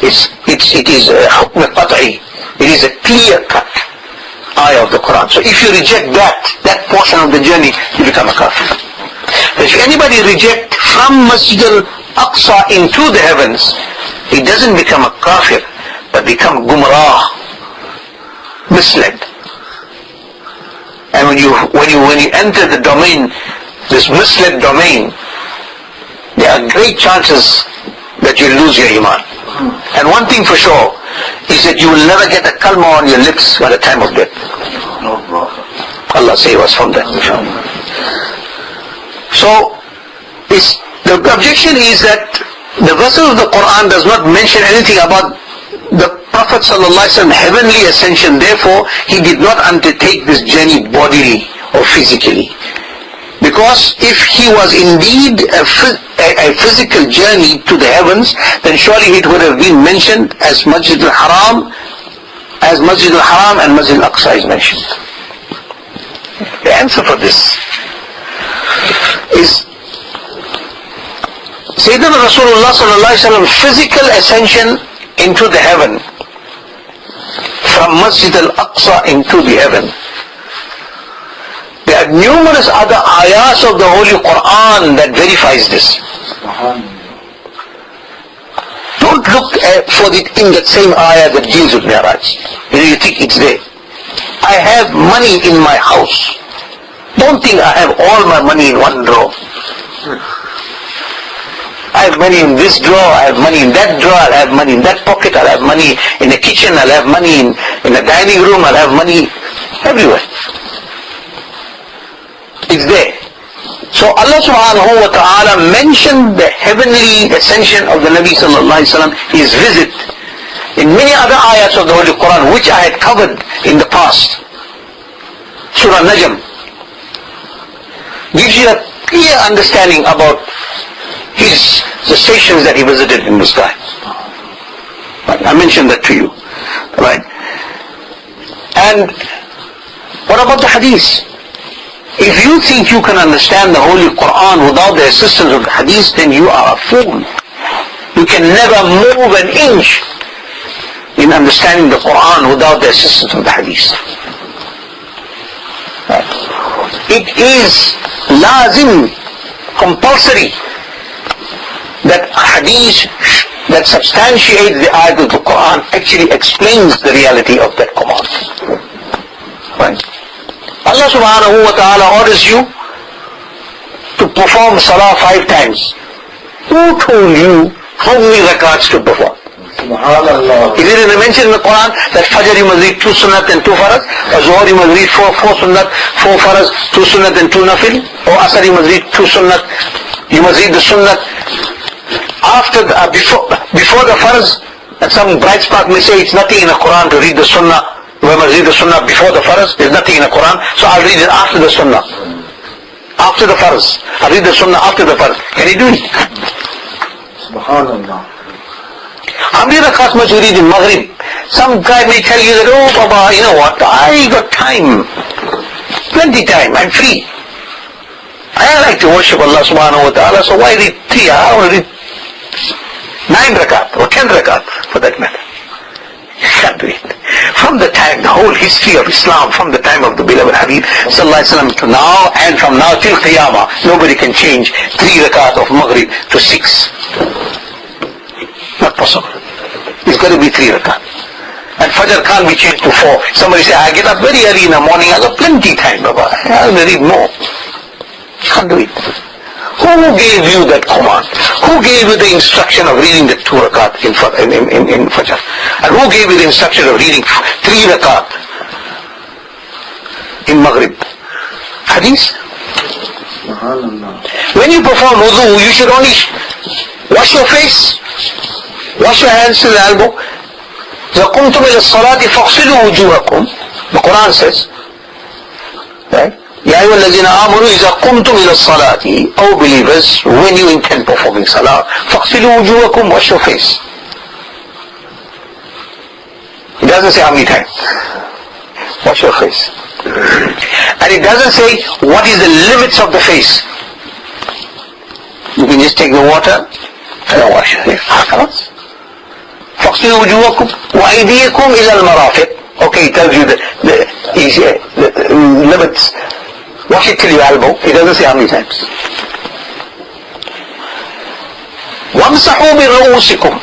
It is a hukm qat'i. It is a clear-cut ayah of the Quran. So if you reject that portion of the journey, you become a kafir. But if anybody reject from Masjid al-Aqsa into the heavens, he doesn't become a kafir, but become gumrah, misled. And when you enter the domain, this misled domain, there are great chances that you lose your iman. And one thing for sure is that you will never get a kalma on your lips by the time of death. Allah save us from that. So, the objection is that the verses of the Quran does not mention anything about the Prophet ﷺ heavenly ascension. Therefore, he did not undertake this journey bodily or physically. Because if he was indeed a physical journey to the heavens, then surely it would have been mentioned as Masjid al-Haram and Masjid al-Aqsa is mentioned. The answer for this is Sayyidina Rasulullah sallallahu alaihi wasallam physical ascension into the heaven, from Masjid al-Aqsa into the heaven. There are numerous other ayahs of the Holy Quran that verifies this. Don't look for it in that same ayah that deals with Mi'raj. You think it's there. I have money in my house. Don't think I have all my money in one drawer. I have money in this drawer, I have money in that drawer, I have money in that pocket, I have money in the kitchen, I have money in the dining room, I have money everywhere. It's there. So Allah subhanahu wa ta'ala mentioned the heavenly ascension of the Nabi sallallahu alayhi wa sallam, his visit, in many other ayats of the Holy Quran, which I had covered in the past. Surah Najm gives you a clear understanding about the stations that he visited in the sky. Right. I mentioned that to you. Right. And what about the hadith? If you think you can understand the Holy Quran without the assistance of the hadith, then you are a fool. You can never move an inch in understanding the Quran without the assistance of the hadith. Right. It is lazim, compulsory, that hadith that substantiates the ayat of the Quran actually explains the reality of that command. Right? Allah subhanahu wa ta'ala orders you to perform salah 5 times. Who told you how many rakats to perform? Is it mentioned in the Quran that Fajr you must read 2 sunnat and 2 faraz, or Zuhr you must read 4 sunnat, 4 faraz, 2 sunnat and 2 nafil, or Asr you must read 2 sunnat, you must read the sunnat after before the farz? And some bright spark may say it's nothing in the Quran to read the sunnah. We must read the sunnah before the farz. There's nothing in the Quran, so I'll read it after the sunnah. After the farz. I'll read the sunnah after the farz. Can he do it? Subhanallah. How many rakats must you read in Maghrib? Some guy may tell you that, oh Baba, you know what, I got time. Plenty time, I'm free. I like to worship Allah subhanahu wa ta'ala, so why read 3? I want to read 9 rakat or 10 rakat for that matter. You can't do it. From the time, the whole history of Islam, from the time of the beloved Habib sallallahu alaihi wasallam to now, and from now till Qiyamah, nobody can change 3 rakat of Maghrib to 6. Not possible. It's got to be 3 rakat. And Fajr can't be changed to 4. Somebody say, I get up very early in the morning, I got plenty time, Baba. I'll read more. Can't do it. Who gave you that command? Who gave you the instruction of reading the 2 rakat in Fajr? And who gave you the instruction of reading 3 rakat in Maghrib? Hadith? When you perform wudu, you should only wash your face, wash your hands to the elbow. إذا قمتم إلى الصلاة فاغسلوا وجوهكم. The Quran says, right? يا أيها الذين آمنوا إذا قمتم إلى الصلاة, O believers, when you intend performing salah, فاغسلوا وجوهكم, wash your face. It doesn't say how many times. Wash your face. And it doesn't say what is the limits of the face. You can just take the water and wash your face. فاغسلوا وجوهكم وأيديكم إلى المرافق. Okay, it tells you the limits. Wash it till your elbow. It doesn't say how many times. وامسحوا برؤوسكم.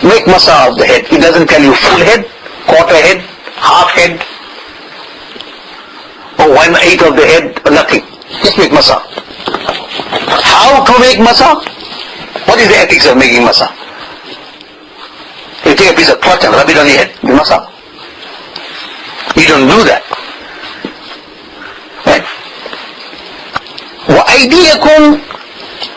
Make masah of the head. It doesn't tell you full head, quarter head, half head, or 1/8 of the head, or nothing. Just make masah. How to make masah? What is the ethics of making masah? You take a piece of cloth and rub it on your head, you masah. You don't do that. Right? وأيديكم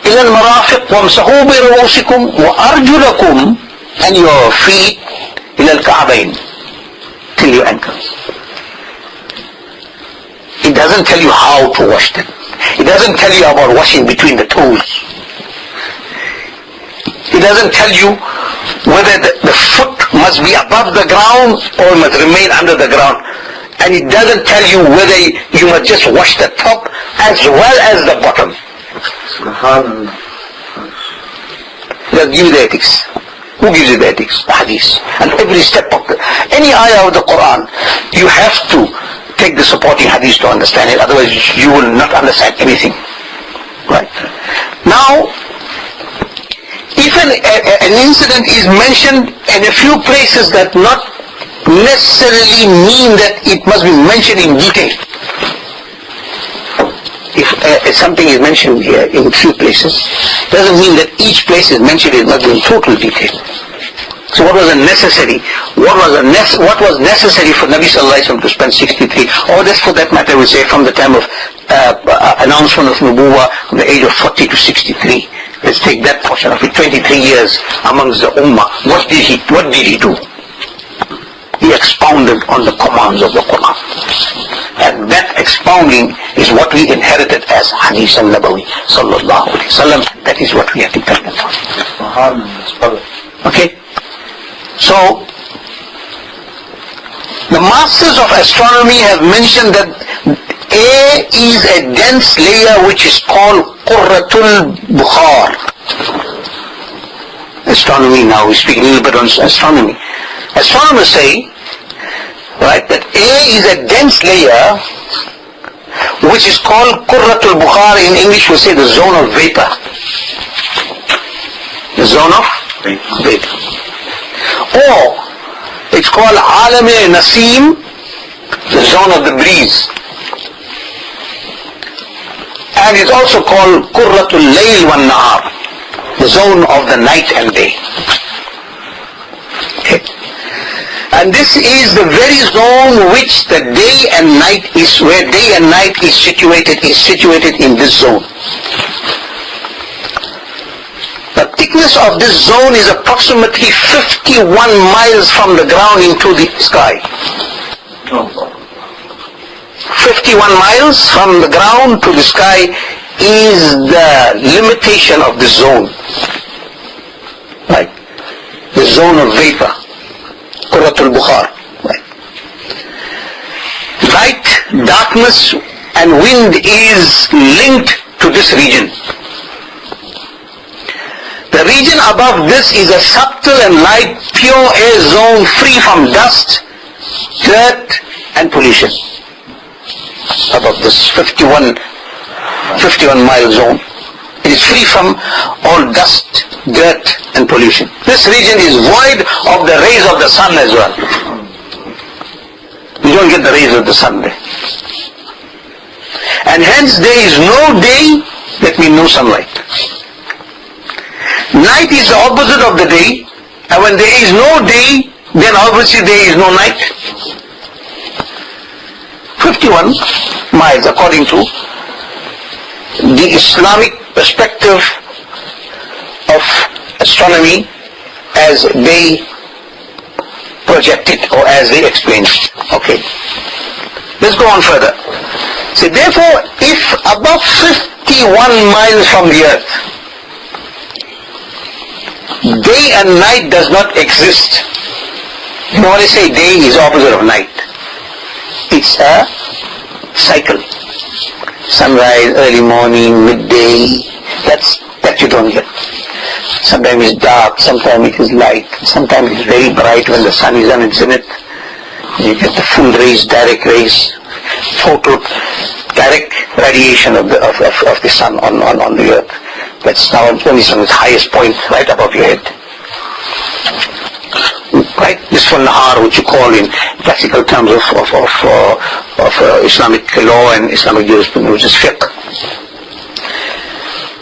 إلى المرافق وامسحوا برؤوسكم وأرجلكم, and your feet إلى الكعبين, till your ankles. It doesn't tell you how to wash them. It doesn't tell you about washing between the toes. It doesn't tell you whether the foot must be above the ground or must remain under the ground. And it doesn't tell you whether you must just wash the top as well as the bottom. SubhanAllah. They'll give you the ethics. Who gives you the ethics? The hadith. And every step of any ayah of the Quran, you have to take the supporting hadith to understand it. Otherwise you will not understand anything. Right? Now, if an incident is mentioned in a few places, that not necessarily mean that it must be mentioned in detail. If something is mentioned here in few places, doesn't mean that each place is mentioned, it must be in total detail. So what was necessary? What was necessary for Nabi Sallallahu Alaihi Wasallam to spend 63, or just for that matter, we say from the time of announcement of Nubuwah, from the age of 40 to 63. Let's take that portion of it. 23 years amongst the Ummah. What did he do? He expounded on the commands of the Quran. And that expounding is what we inherited as Hadith al-Nabawi sallallahu alayhi wa sallam. That is what we are dependent on. Okay? So, the masters of astronomy have mentioned that A is a dense layer which is called Qurratul Bukhar. Astronomy now, we speak a little bit on astronomy. Astronomers say, right, that A is a dense layer which is called Qurratul Bukhar. In English we say the zone of vapor. The zone of vapor. Or it's called Alam-e-Nasim, the zone of the breeze. And it's also called Qurratul Layl wan Nahar, the zone of the night and day. Okay. And this is the very zone which the day and night is, where day and night is situated in this zone. The thickness of this zone is approximately 51 miles from the ground into the sky. 51 miles from the ground to the sky is the limitation of the zone. Right? The zone of vapor. Qurratul Bukhar. Right? Light, darkness and wind is linked to this region. The region above this is a subtle and light pure air zone free from dust, dirt and pollution. Above this 51 mile zone. It is free from all dust, dirt and pollution. This region is void of the rays of the sun as well. You don't get the rays of the sun there. And hence there is no day, that means no sunlight. Night is the opposite of the day, and when there is no day, then obviously there is no night. 51 miles according to the Islamic perspective of astronomy as they project it or as they explain it. Okay. Let's go on further. So therefore, if above 51 miles from the earth, day and night does not exist. You know what I say? Day is opposite of night. It's a cycle. Sunrise, early morning, midday. That you don't get. Sometimes it's dark, sometimes it is light, sometimes it's very bright when the sun is on its zenith. You get the full rays, direct rays, photo, direct radiation of the sun on the earth. That's now only from its highest point, right above your head. Right? This Nahar, which you call in classical terms of Islamic law and Islamic jurisprudence, which is fiqh.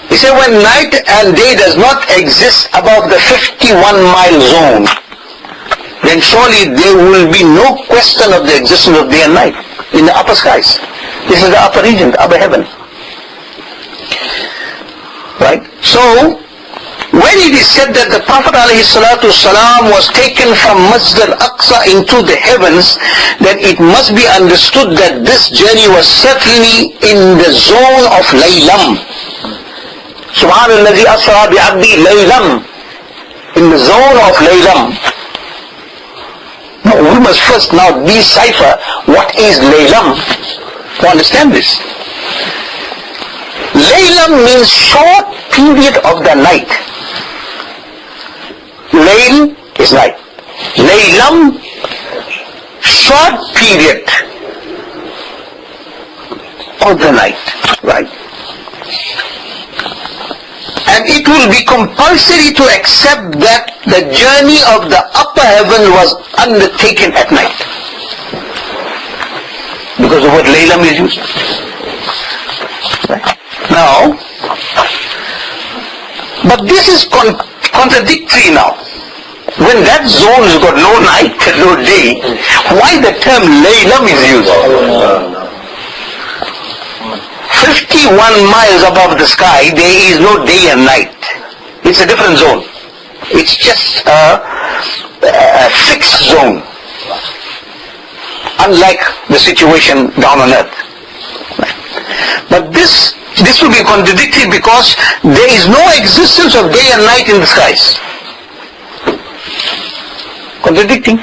He said when night and day does not exist above the 51-mile zone, then surely there will be no question of the existence of day and night in the upper skies. This is the upper region, the upper heaven. Right? So, when it is said that the Prophet ﷺ was taken from Masjid al-Aqsa into the heavens, then it must be understood that this journey was certainly in the zone of Laylam. Subhanallah asra bi'abdi Laylam. In the zone of Laylam. Now we must first now decipher what is Laylam to understand this. Laylam means short period of the night. Layl is night. Laylam, short period of the night. Right. And it will be compulsory to accept that the journey of the upper heaven was undertaken at night. Because the word Laylam is used. Right. Now, but this is contradictory now. When that zone has got no night and no day, why the term Laylam is used? 51 miles above the sky, there is no day and night. It's a different zone. It's just a fixed zone. Unlike the situation down on earth. But this will be contradictory because there is no existence of day and night in the skies. Contradicting.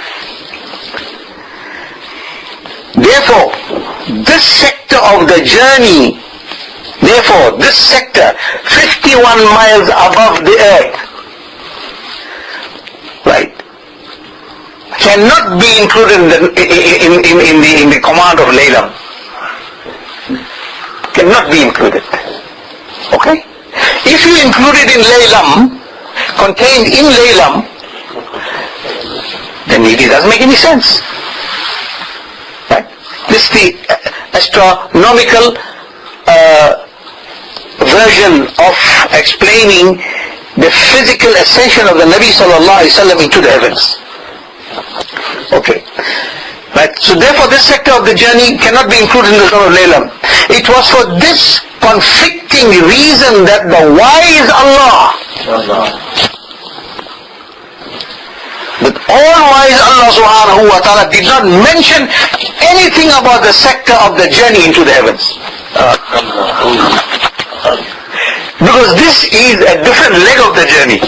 Therefore, this sector of the journey, this sector, 51 miles above the earth, right, cannot be included in the command of Laylam. Cannot be included. Okay? If you include it in Laylam, contained in Laylam, then it doesn't make any sense. Right? This is the astronomical version of explaining the physical ascension of the Nabi sallallahu alaihi wasallam into the heavens. Okay. Right. So therefore this sector of the journey cannot be included in the zone of Laylam. It was for this conflicting reason that the wise Allah, the all-wise Allah subhanahu wa ta'ala did not mention anything about the sector of the journey into the heavens. Because this is a different leg of the journey.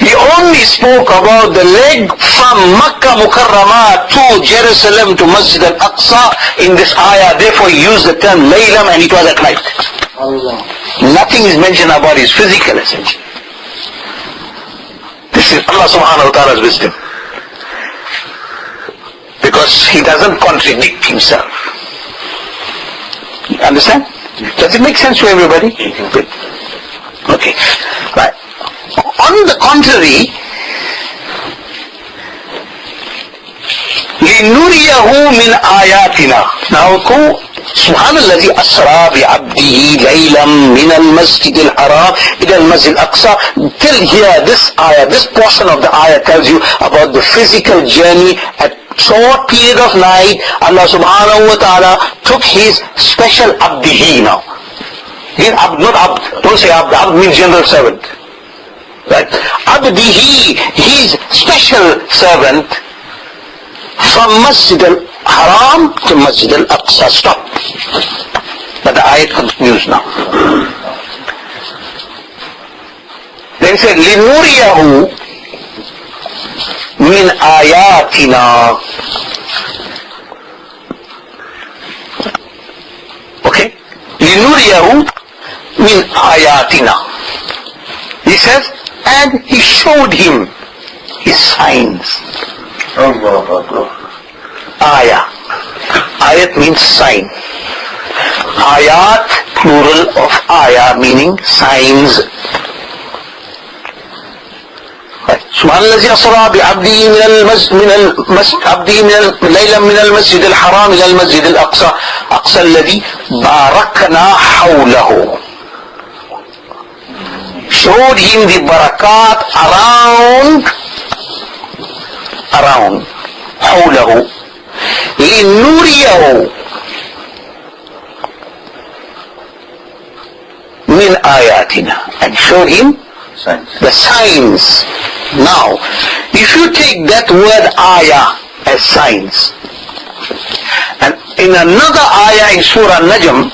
He only spoke about the leg from Makkah Mukarramah to Jerusalem to Masjid al-Aqsa in this ayah. Therefore he used the term Laylam and it was at night. Nothing is mentioned about his physical ascension. This is Allah subhanahu wa ta'ala's wisdom. Because he doesn't contradict himself. You understand? Does it make sense to everybody? Good. Okay. Right. contrary, لِنُرِيَهُ مِنْ آيَاتِنَا. Now go, سبحان الذي أسرى بعبده ليلا من المسجد الحرام إلى المسجد الأقصى. Till here, this ayah, this portion of the ayah tells you about the physical journey at short period of night. Allah subhanahu wa ta'ala took his special abdihi now. Not abd, don't say abd, abd means general servant. Right? Abdihi, his special servant, from Masjid al-Haram to Masjid al-Aqsa. Stop. But the ayat continues now. Then said, لِنُرِيَهُ مِنْ آيَاتِنَا. Okay? لِنُرِيَهُ مِنْ آيَاتِنَا. He says, and he showed him his signs. Ayah. Ayat means sign. Ayat, plural of ayah, meaning signs. سبحان الذي أسرى بعبده ليلا من المسجد الحرام إلى المسجد الأقصى أقصى الذي باركنا حوله. Showed him the barakat around حوله لنريه من آياتنا, and showed him the signs. Now, if you take that word ayah as signs, and in another ayah in Surah Najm,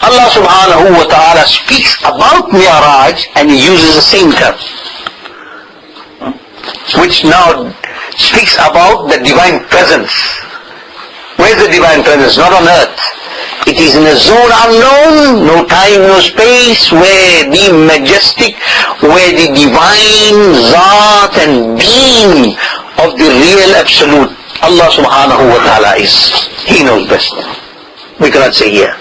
Allah subhanahu wa ta'ala speaks about Mi'raj and he uses the same term, which now speaks about the divine presence. Where is the divine presence? Not on earth. It is in a zone unknown, no time, no space, where the majestic, where the divine Zat and being of the real absolute Allah subhanahu wa ta'ala is. He knows best. We cannot say here.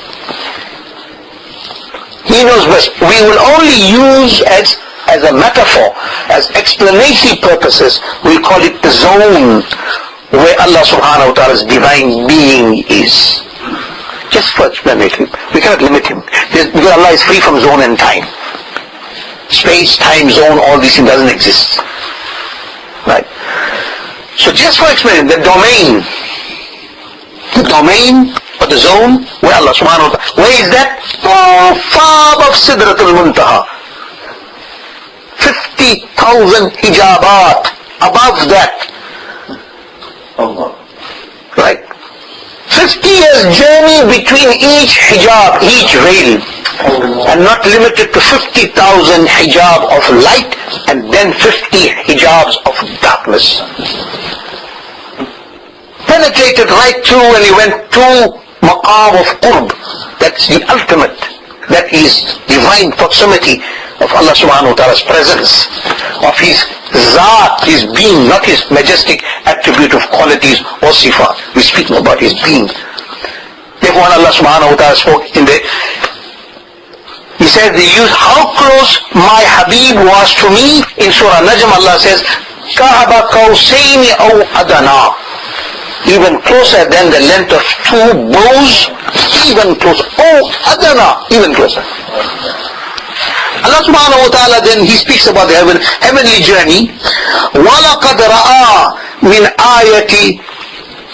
He knows best. We will only use as a metaphor, as explanatory purposes, we call it the zone where Allah subhanahu wa ta'ala's divine being is. Just for explanation. We cannot limit him. Because Allah is free from zone and time. Space, time, zone, all these things doesn't exist. Right? So just for explaining, the domain or the zone where Allah subhanahu wa ta'ala, where is that? Oh, far above Sidratul Muntaha. 50,000 hijabat above that. Right? 50 years journey between each hijab, each veil, and not limited to 50,000 hijab of light and then 50 hijabs of darkness. Penetrated right through and he went to maqam of qurb. That's the ultimate. That is divine proximity of Allah subhanahu wa ta'ala's presence, of his Zat, his being, not his majestic attribute of qualities or sifat. We're speaking about his being. Therefore when Allah subhanahu wa ta'ala spoke in the, he said, they use how close my Habib was to me. In Surah Najm Allah says, Kahaba Qawsaini aw Adana. Even closer than the length of two bows, even closer. Oh, Adana, even closer. Allah subhanahu wa ta'ala then he speaks about the heavenly journey. وَلَقَدْ رَأَى مِنْ آيَةِ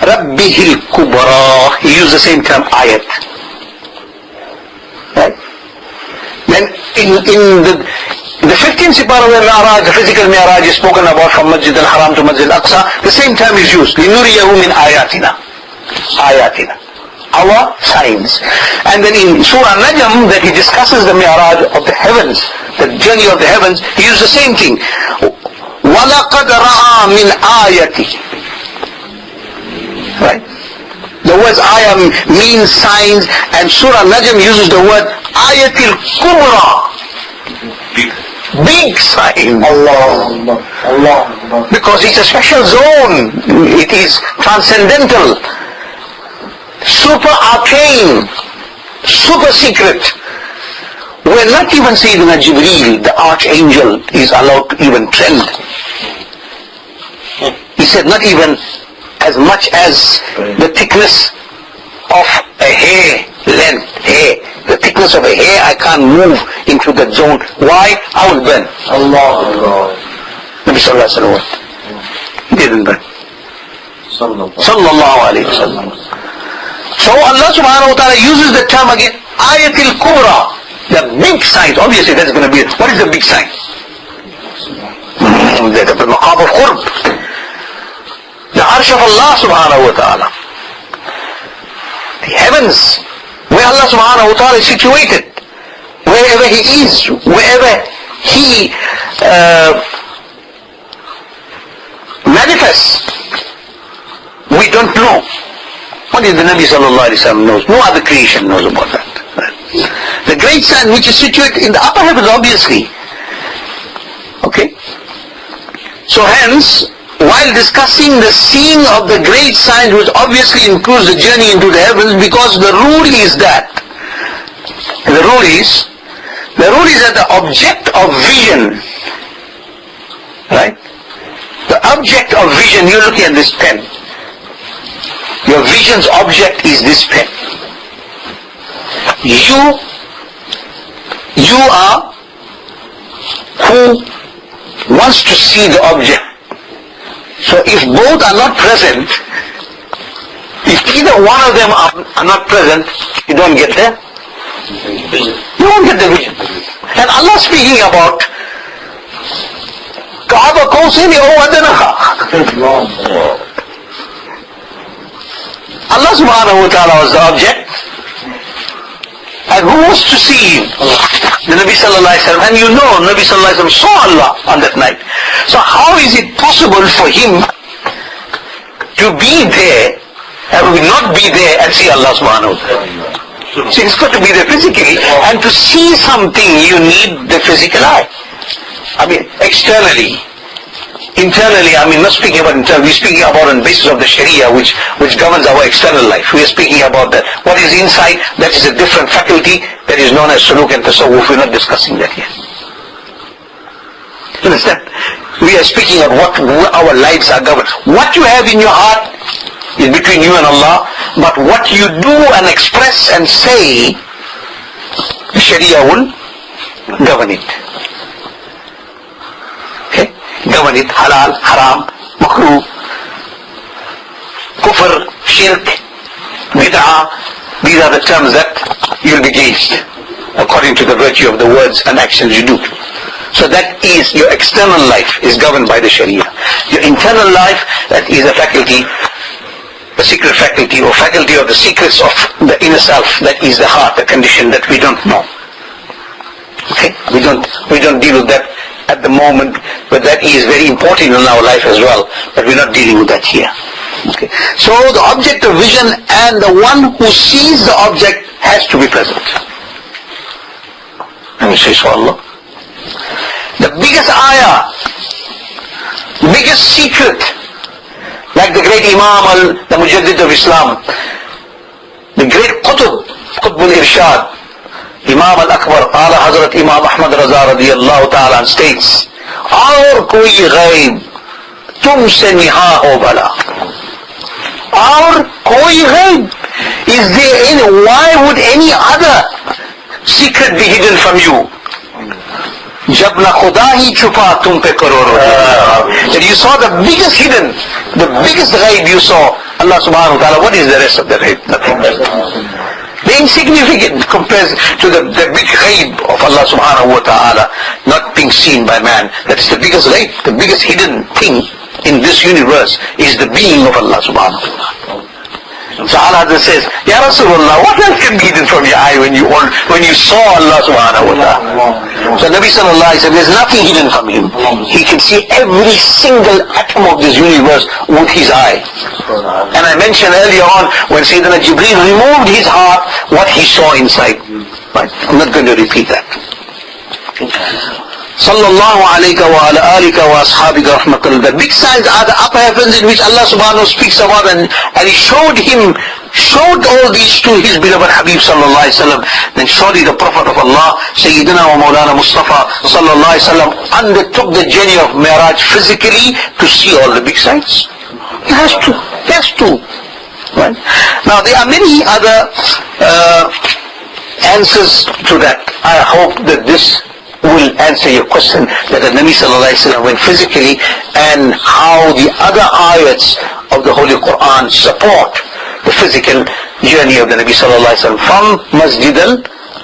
رَبِّهِ الْكُبْرَى. He used the same term, ayat. Right? Then in the 15th Sipar of the Mi'raj, the physical Mi'raj is spoken about from Masjid al-Haram to Masjid al-Aqsa. The same term is used. لِنُرِيَهُ مِنْ آيَاتِنَا. Ayatina. Our signs. And then in Surah Najm that he discusses the Mi'raj of the heavens, the journey of the heavens, he uses the same thing. وَلَقَدْ رَأَى مِنْ آيَةِ. Right? The words ayah means signs, and Surah Najm uses the word ayatil kubra. Big sign. Allah. Because it's a special zone. It is transcendental. Super arcane, super secret. where not even Sayyidina Jibreel, the archangel, is allowed to even tread. He said not even as much as the thickness of a hair length, hair. The thickness of a hair, I can't move into that zone. Why? I will burn. Allah. Nabi Sallallahu Alaihi Wasallam. He didn't burn. Sallallahu Alaihi Wasallam. So Allah Subhanahu Wa Ta'ala uses the term again, Ayatul Kubra. The big sign, obviously that's going to be, what is the big sign? The Maqam of Qurb. The Arsh of Allah Subhanahu Wa Ta'ala. The heavens, where Allah Subhanahu Wa Ta'ala is situated. Wherever He is, wherever He manifests, we don't know. Only the Nabi Sallallahu Alaihi Wasallam knows. No other creation knows about that. The great sun which is situated in the upper heavens, obviously. Okay? So hence, while discussing the seeing of the great signs, which obviously includes the journey into the heavens, because the rule is that the rule is that the object of vision, right? The object of vision, you're looking at this pen. Your vision's object is this pen. You are who wants to see the object. So if both are not present, if either one of them are not present, you don't get the vision. And Allah speaking about Kaaba Qawsaini aw Adnaha. Allah Subhanahu Wa Ta'ala was the object. And who was to see him? The Nabi Sallallahu Alaihi Wasallam. And you know Nabi Sallallahu Alaihi Wasallam saw Allah on that night. So how is it possible for him to be there and will not be there and see Allah Subhanahu Wa Ta'ala? So he's got to be there physically, and to see something you need the physical eye. I mean externally. Internally, I mean not speaking about internally, we're speaking about on the basis of the Sharia which governs our external life. We are speaking about that. What is inside, that is a different faculty that is known as suluk and tasawwuf. We're not discussing that yet. You understand? We are speaking of what our lives are governed. What you have in your heart is between you and Allah, but what you do and express and say, the Sharia will govern it. Govern it, halal, haram, makruh, kufr, shirk, bid'ah. These are the terms that you'll be gauged according to the virtue of the words and actions you do. So that is your external life is governed by the Sharia. Your internal life, that is a faculty, the secret faculty or faculty of the secrets of the inner self, that is the heart, the condition that we don't know. Okay? We don't deal with that at the moment, but that is very important in our life as well, but we're not dealing with that here. Okay. So the object of vision and the one who sees the object has to be present. Let me say so Allah. The biggest ayah, biggest secret, like the great Imam the Mujaddid of Islam, the great Qutb al-Irshad, Imam al-Akbar, Ala Hazrat Imam Ahmad Raza radiyallahu ta'ala states, और कोई गैब तुमसे निहा हो भला, और कोई गैब, is there any, why would any other secret be hidden from you? जब न खुदा ही छुपा तुम पे करोड़ों. That you saw the biggest hidden, the biggest ghaib you saw, Allah subhanahu wa ta'ala, what is the rest of the ghaib? Nothing. The insignificant compared to the big ghaib of Allah subhanahu wa ta'ala not being seen by man. That is the biggest ghaib, the biggest hidden thing in this universe is the being of Allah subhanahu wa ta'ala. So Allah says, Ya Rasulullah, what else can be hidden from your eye when you saw Allah subhanahu wa ta'ala? So Nabi sallallahu alayhi wa sallam, there's nothing hidden from him. He can see every single atom of this universe with his eye. And I mentioned earlier on, when Sayyidina Jibreel removed his heart, what he saw inside. Right. I'm not going to repeat that. Sallallahu alayka wa ala alika wa ashabika rahmatullah. The big signs are the upper heavens in which Allah subhanahu wa ta'ala speaks about, and he showed him showed all these to his beloved Habib sallallahu alaihi wasallam, then surely the Prophet of Allah, Sayyidina wa Maulana Mustafa sallallahu alaihi wasallam, undertook the journey of Mi'raj physically to see all the big sights. He has to. He has to. Right? Now there are many other answers to that. I hope that this will answer your question, that the Nabi sallallahu alaihi wasallam went physically, and how the other ayats of the Holy Quran support the physical journey of the Nabi sallallahu alaihi wasallam from Masjid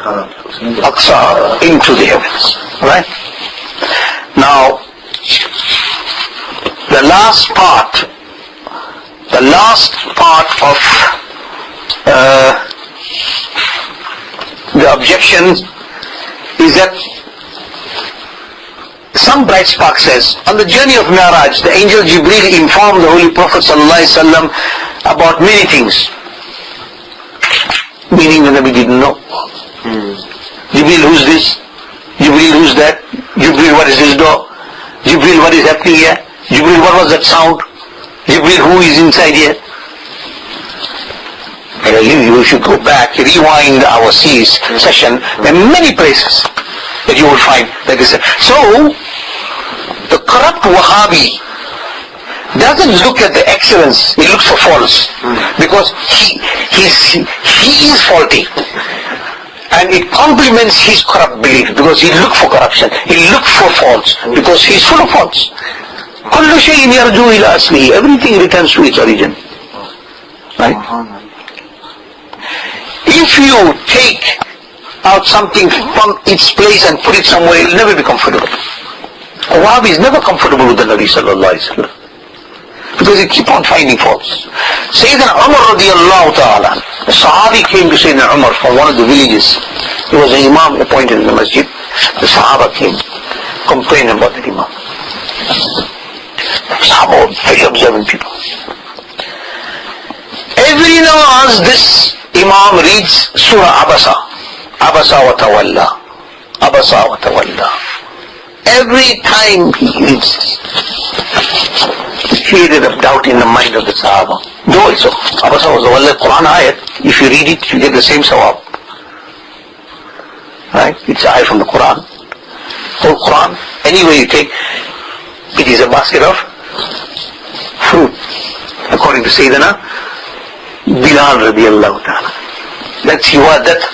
al-Aqsa into the heavens. Right? Now, the last part of the objection is that some bright spark says, on the journey of Mi'raj, the angel Jibreel informed the Holy Prophet ﷺ about many things, meaning the Nabi didn't know. Jibreel, who's this? Jibreel, who's that? Jibreel, what is this door? Jibreel, what is happening here? Jibreel, what was that sound? Jibreel, who is inside here? And you should go back, rewind our session. There are many places that you will find like this. So, the corrupt Wahhabi doesn't look at the excellence, he looks for faults. Because he is faulty. And it complements his corrupt belief, because he looks for corruption, he looks for faults, because he is full of faults. Everything returns to its origin. Right? If you take out something from its place and put it somewhere, it will never be comfortable. A Wahhabi is never comfortable with the Nabi sallallahu alaihi wasallam, because he keep on finding faults. Sayyidina Umar radiallahu ta'ala, a Sahabi came to Sayyidina Umar from one of the villages. He was an Imam appointed in the masjid. The Sahaba came, complained about the Imam. Sahaba were very observant people. Every namaz, this Imam reads Surah Abasa. Abasa wa tawalla. Abasa wa tawalla. Every time he reads this, he created a doubt in the mind of the Sahaba. Though also, Abasa was the Quran ayat. If you read it, you get the same sawab. Right? It's ayat from the Quran. Whole Quran, anyway you take, it is a basket of fruit. According to Sayyidina Bilal radiallahu ta'ala. That's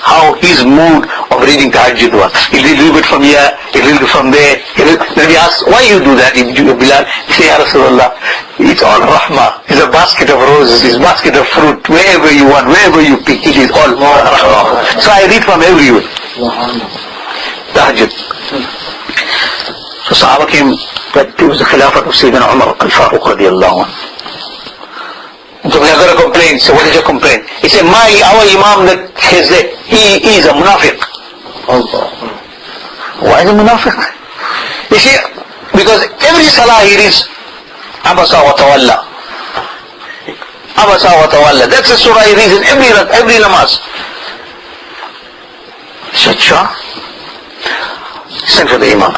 how his mood of reading Tahajjud was. He'll read a little bit from here, a little bit from there. Then he asks, why you do that? Bilal, he say, Ya Rasulullah, it's all rahmah. It's a basket of roses, it's a basket of fruit. Wherever you want, wherever you pick, it is all rahmah. So I read from everywhere. Tahajjud. So Sahaba came, that it was the Khilafat of Sayyidina Umar al-Faruq radiallahu anhu. So we have got a complaint. So what is your complaint? He said, our Imam that says that he is a munafiq. Why is a munafiq? You see, because every salah he reads Abasa wa tawalla. Abasa wa tawalla. That's the surah he reads in every namaz. Said, Shah, send for the Imam.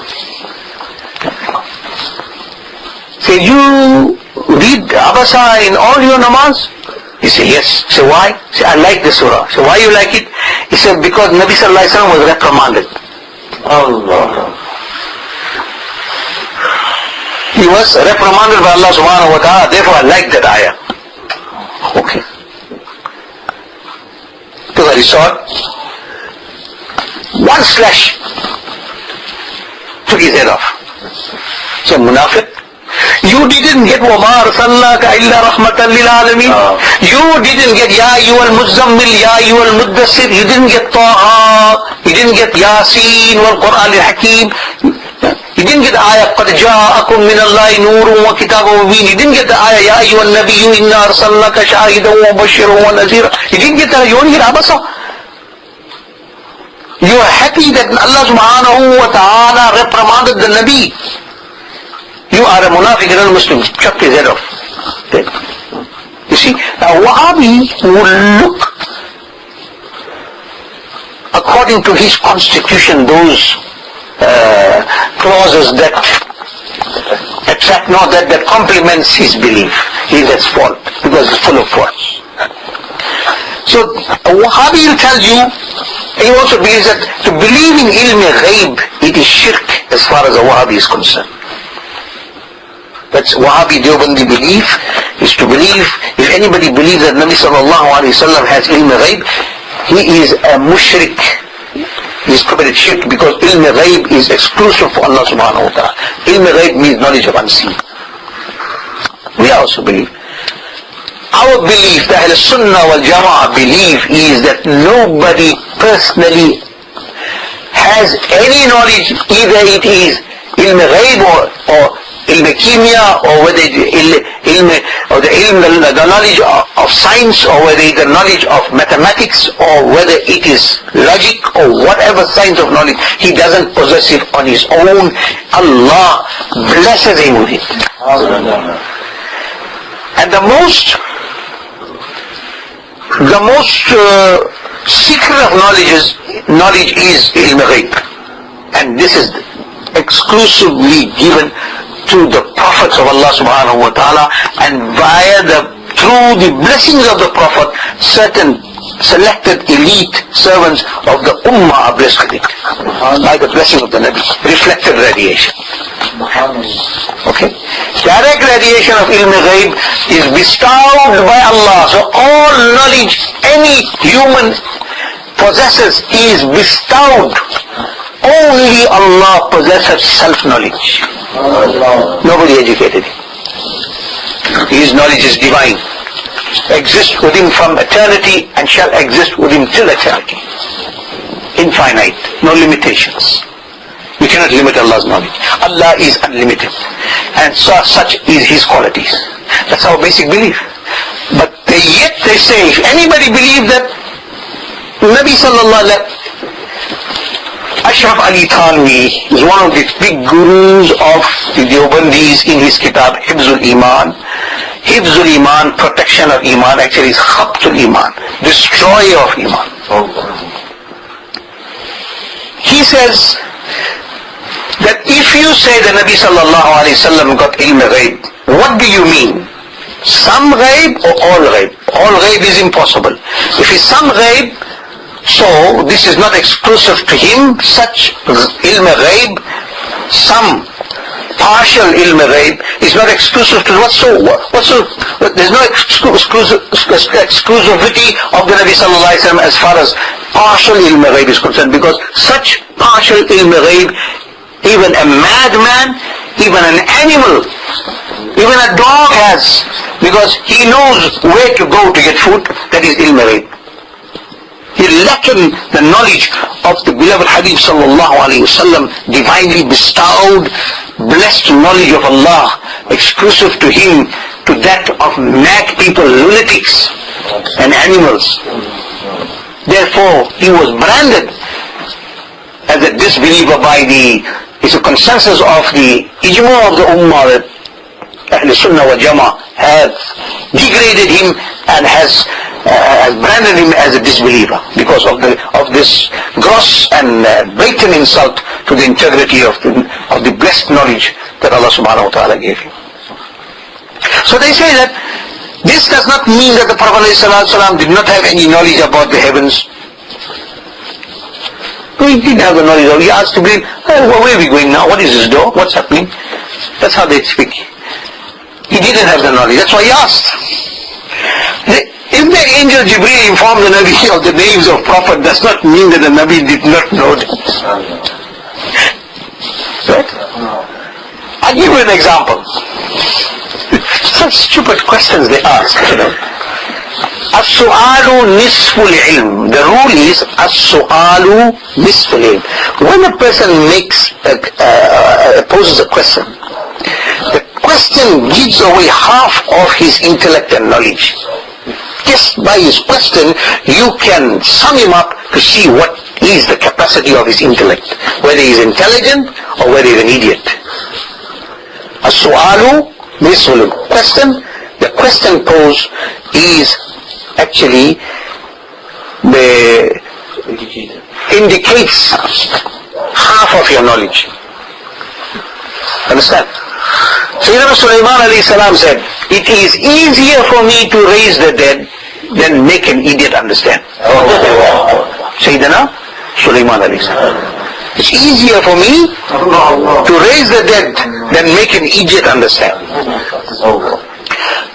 Say, you read Abasa in all your namaz? He said, yes. Say, why? Say, I like the surah. Say, why you like it? He said, because Nabi sallallahu alaihi wasallam was reprimanded. Allah. He was reprimanded by Allah subhanahu wa ta'ala, therefore I like that ayah. Okay. Took a sword, one slash, took his head off. So, munafiq, you didn't get وَمَا أَرْسَلْنَاكَ إِلَّا رَحْمَةً لِلْعَالَمِينَ. You didn't get يَا أَيُّهَا الْمُزَّمِّلْ يَا أَيُّهَا الْمُدَّثِّرْ. You didn't get طَاهَا. You didn't get يَاسِينَ وَالْقُرْآنِ الْحَكِيمِ. You didn't get the ayah قَدْ جَاءَكُم مِّنَ اللَّهِ نُورٌ وَكِتَابٌ مُبِينٌ. You didn't get the ayah يَا أَيُّهَا النَّبِيُّ إِنَّا أَرْسَلْنَاكَ شَاهِدًا وَمُبَشِّرًا وَنَذِيرًا. You didn't get that. You only get Abasa. You are happy that Allah subhanahu wa ta'ala reprimanded the Nabi. You are a munafiq and a Muslim. Chuck his head off. You see, now Wahhabi will look according to his constitution, those clauses that attract, not that complements his belief. He has fault, because it's full of faults. So a Wahhabi will tell you, he also believes that to believe in ilm ghaib, it is shirk as far as a Wahhabi is concerned. That's Wahhabi Deobandi belief, is to believe, if anybody believes that Nabi sallallahu alayhi wa sallam has ilm ghaib, he is a mushrik. He is committed shirk, because ilm ghaib is exclusive for Allah subhanahu wa ta'ala. Ilm ghaib means knowledge of unseen. We also believe. Our belief, the Ahl Sunnah wal Jama'ah belief, is that nobody personally has any knowledge, either it is ilm ghaib or ilm kimya, or whether the knowledge of science, or whether it's the knowledge of mathematics, or whether it is logic, or whatever science of knowledge. He doesn't possess it on his own. Allah blesses him with it. And the most secret of knowledge is ilm ghaib, and this is exclusively given to the prophets of Allah subhanahu wa ta'ala, and through the blessings of the Prophet, certain selected elite servants of the Ummah are blessed with it by the blessing of the Nabi. Reflected radiation. Okay? Direct radiation of ilm ghaib is bestowed by Allah. So all knowledge any human possesses is bestowed. Only Allah possesses self-knowledge. Nobody educated him. His knowledge is divine. Exists with him from eternity and shall exist with him till eternity. Infinite, no limitations. We cannot limit Allah's knowledge. Allah is unlimited, and such is His qualities. That's our basic belief. But yet they say, if anybody believes that Nabi sallallahu alaihi wasallam, Ashraf Ali Thanwi is one of the big gurus of the Deobandis in his kitab Hifzul Iman. Hifzul Iman, protection of Iman, actually is Khabtul Iman, destroyer of Iman. He says that if you say the Nabi sallallahu alayhi wasallam got ilm ghaib, what do you mean? Some ghaib or all ghaib? All ghaib is impossible. If it's some ghaib, so this is not exclusive to him. Such ilm ghaib, some partial ilm ghaib is not exclusive to there's no exclusivity of the Nabi sallallahu alaihi wasallam as far as partial ilm ghaib is concerned, because such partial ilm ghaib, even a madman, even an animal, even a dog has, because he knows where to go to get food. That is ilm ghaib. He lacking the knowledge of the beloved Habib sallallahu alayhi wasallam, divinely bestowed, blessed knowledge of Allah, exclusive to him, to that of mad people, lunatics and animals. Therefore, he was branded as a disbeliever by it's a consensus of the ijma of the ummah that Ahl Sunnah wa Jama'ah have degraded him and has branded him as a disbeliever because of this gross and blatant insult to the integrity of the blessed knowledge that Allah subhanahu wa ta'ala gave him. So they say that this does not mean that the Prophet ﷺ did not have any knowledge about the heavens. He didn't have the knowledge. He asked to believe, where are we going now? What is this door? What's happening? That's how they speak. He didn't have the knowledge. That's why he asked. If the angel Jibreel informed the Nabi of the names of Prophet, does not mean that the Nabi did not know them. Right? I'll give you an example. Such stupid questions they ask, As-su'alu nisful ilm. The rule is As-su'alu nisful ilm. When a person poses a question, the question gives away half of his intellect and knowledge. Just by his question, you can sum him up to see what is the capacity of his intellect, whether he is intelligent or whether he is an idiot. As-su'alu nisful ilm. The question posed is actually indicates half of your knowledge. Understand? Sayyidina Sulaiman alayhi salam said, it is easier for me to raise the dead than make an idiot understand. Sayyidina Sulaiman alayhi salam. It's easier for me to raise the dead than make an idiot understand.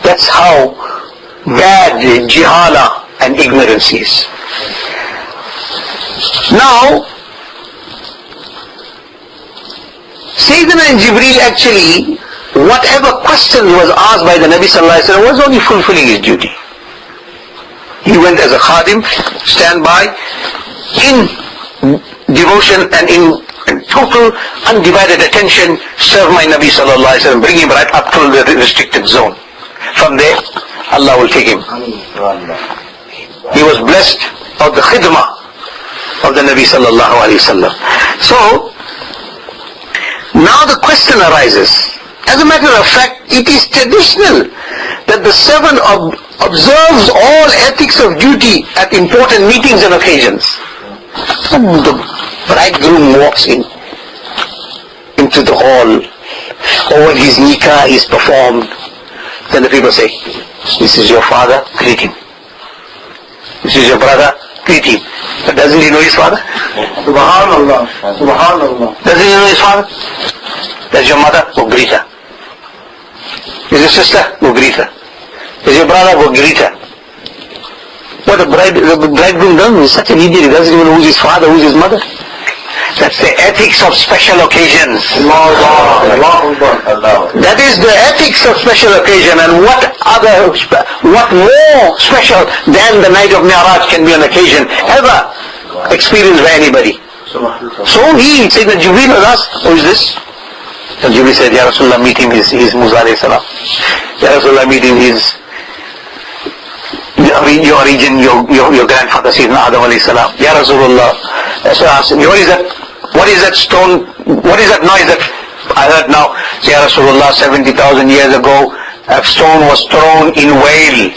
That's how bad jihala and ignorance is. Now, Sayyidina Jibreel actually, whatever question was asked by the Nabi Sallallahu Alaihi Wasallam was only fulfilling his duty. He went as a khadim, stand by, in devotion and in total undivided attention, serve my Nabi Sallallahu Alaihi Wasallam, bring him right up to the restricted zone. From there, Allah will take him. He was blessed of the khidmah of the Nabi Sallallahu Alaihi Wasallam. So, now the question arises. As a matter of fact, it is traditional that the servant observes all ethics of duty at important meetings and occasions. And the bridegroom walks into the hall, or when his nikah is performed, then the people say, this is your father, greet him. This is your brother, greet him. But doesn't he know his father? Subhanallah. Subhanallah. Doesn't he know his father? That's your mother, go greet her. Is your sister? Go greet her. Is your brother? Go greet her. What the bridegroom does is such an idiot. He doesn't even know who's his father, who's his mother. That's the ethics of special occasions. That is the ethics of special occasion, and what more special than the night of Mi'raj can be an occasion ever experienced by anybody. So he said that Jibreel was asked, who is this? And Jibreel said, Ya Rasulullah, meet him, he's Musa alayhi salam. Ya Rasulullah, meet him, he's your region, your grandfather Sayyidina Adam alayhi salam. Ya Rasulullah, so I asked him, what is that stone, what is that noise that I heard now? Ya Rasulullah, 70,000 years ago, a stone was thrown in Whale.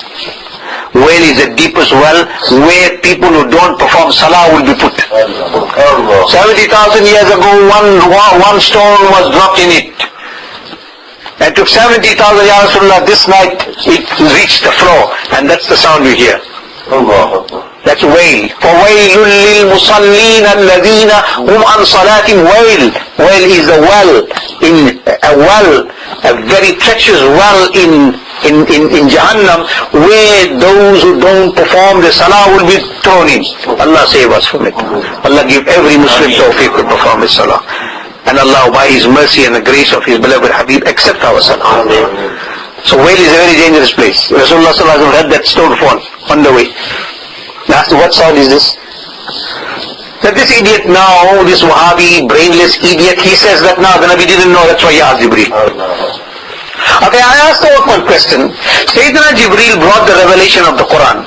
Whale is the deepest well where people who don't perform salah will be put. 70,000 years ago, one stone was dropped in it. And took 70,000 Ya Rasulullah, this night it reached the floor, and that's the sound you hear. That's Whale. فَوَيْلٌ لِلْمُصَلِّينَ الَّذِينَ هُمْ عَنْ صَلَاتِهِمْ Whale. Whale is a well, a very treacherous well in Jahannam, where those who don't perform the salah will be thrown in. Allah save us from it. Allah give every Muslim tawfiq to perform his salah. And Allah, by His mercy and the grace of His beloved Habib, accept our salah. So Whale is a very dangerous place. Rasulullah sallallahu alaihi wasallam had that stone fall on the way. They asked, what sound is this? That this idiot now, this Wahhabi, brainless idiot, he says that now the Nabi didn't know, that's why he asked Jibreel. Okay, I asked the one question. Sayyidina Jibreel brought the revelation of the Quran.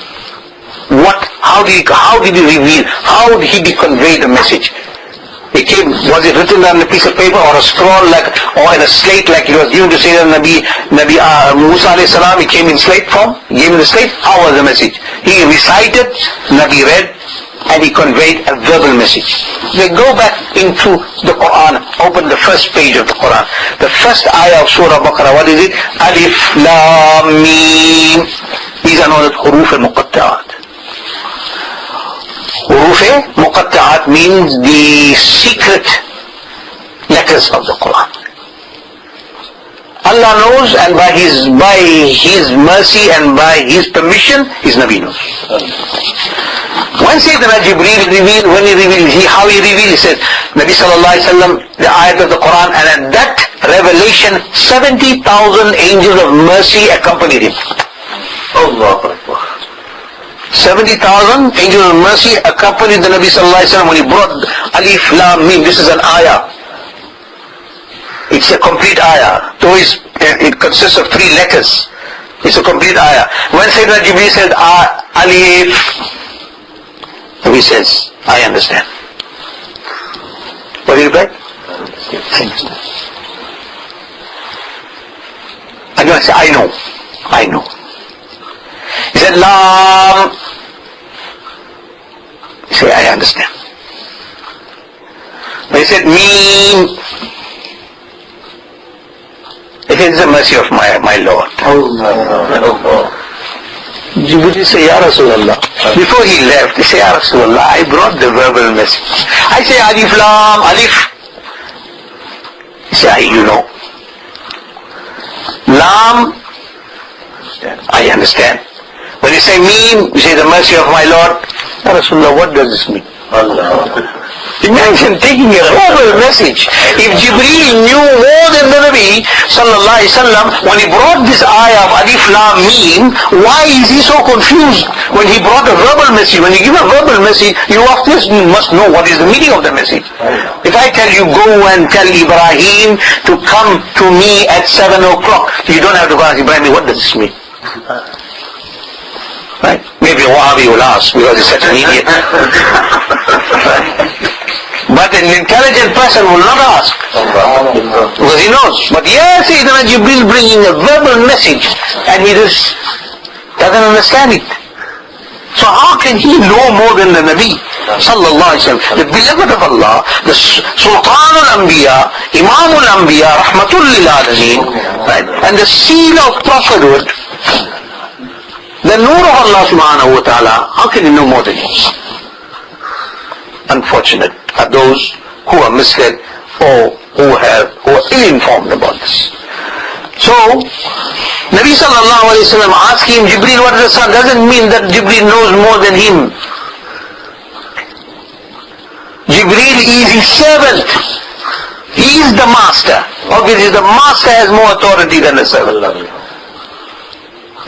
How did he reveal? How did he convey the message? It came, was it written on a piece of paper or a scroll or in a slate like it was given to Sayyidina Nabi Musa alayhi salam? It came in slate form, given the slate. How was the message? He recited, Nabi read, and he conveyed a verbal message. They go back into the Quran, open the first page of the Quran. The first ayah of Surah Baqarah, what is it? Alif, Lam, Mim. These are known as Huruf al-Muqatta'at. Huruf al-Muqatta'at means the secret letters of the Quran. Allah knows, and by His mercy and by His permission, His Nabi knows. When Sayyidina Jibreel revealed, how he revealed, he says, Nabi sallallahu alaihi wasallam, the ayat of the Quran, and at that revelation, 70,000 angels of mercy accompanied him. Allah Akbar. 70,000 angels of mercy accompanied the Nabi sallallahu alaihi wasallam when he brought Alif Lam Mim. This is an ayah. It's a complete ayah. Though it consists of 3 letters. It's a complete ayah. When Sayyidina Jibreel said Alif, he says, I understand. What did he reply? I understand. And you say, I know. He said, Lam. He said, I understand. But he said, Mim. He said, it's the mercy of my Lord. Jibreel said, Ya Rasulullah. Before he left, he said, Ya Rasulullah, I brought the verbal message. I say, Alif Lam, Alif. He said, you know. Lam, I understand. When you say Meen, you say the mercy of my Lord. Ya Rasulullah, what does this mean? Imagine taking a verbal message. If Jibreel knew more than the Nabi sallallahu alaihi wasallam, when he brought this ayah of Alif Lam Meen, why is he so confused when he brought a verbal message? When you give a verbal message, you of course must know what is the meaning of the message. If I tell you, go and tell Ibrahim to come to me at 7 o'clock, you don't have to go ask Ibrahim, what does this mean? Right? Maybe a Wahhabi will ask because he's such an idiot. But an intelligent person will not ask because he knows. But yes, Sayyidina Jibreel bringing a verbal message and he just doesn't understand it. So how can he know more than the Nabi sallallahu alaihi wasallam, the beloved of Allah, the Sultan al-Anbiya, Imam al-Anbiya, Rahmatul lil Alameen, right? And the seal of prophethood, the Nur of Allah subhanahu wa ta'ala. How can he know more than him? Unfortunate are those who are misled or who are ill-informed about this. So, Nabi sallallahu alayhi wa sallam asked him, Jibreel, what is the sun? Doesn't mean that Jibreel knows more than him. Jibreel is his servant. He is the master. Obviously, the master has more authority than the servant.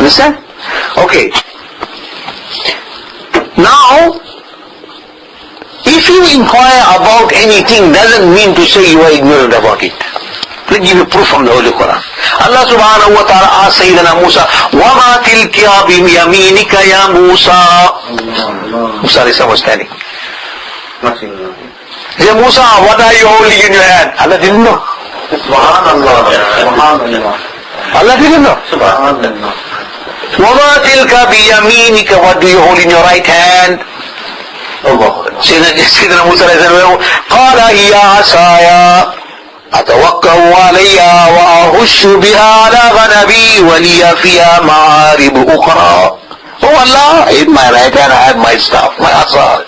Understand? Okay. Now, if you inquire about anything, doesn't mean to say you are ignorant about it. Let me give you proof from the Holy Quran. Allah subhanahu wa ta'ala asked Sayyidina Musa, وَمَا تِلْكَ بِيَمِينِكَ يَا Musa. Musa was standing. He said, Musa, what are you holding in your hand? Allah didn't know. Subhanallah. Allah didn't know. Subhanallah. وَمَا تِلْكَ بِيَمِينِكَ. What do you hold in your right hand? Sayyidina Musa قال هي عصاي أتوكأ عليها وأهش بها على غنمي ولي فيها معارب أخرى. Oh Allah, in my right hand I have my staff, my asa.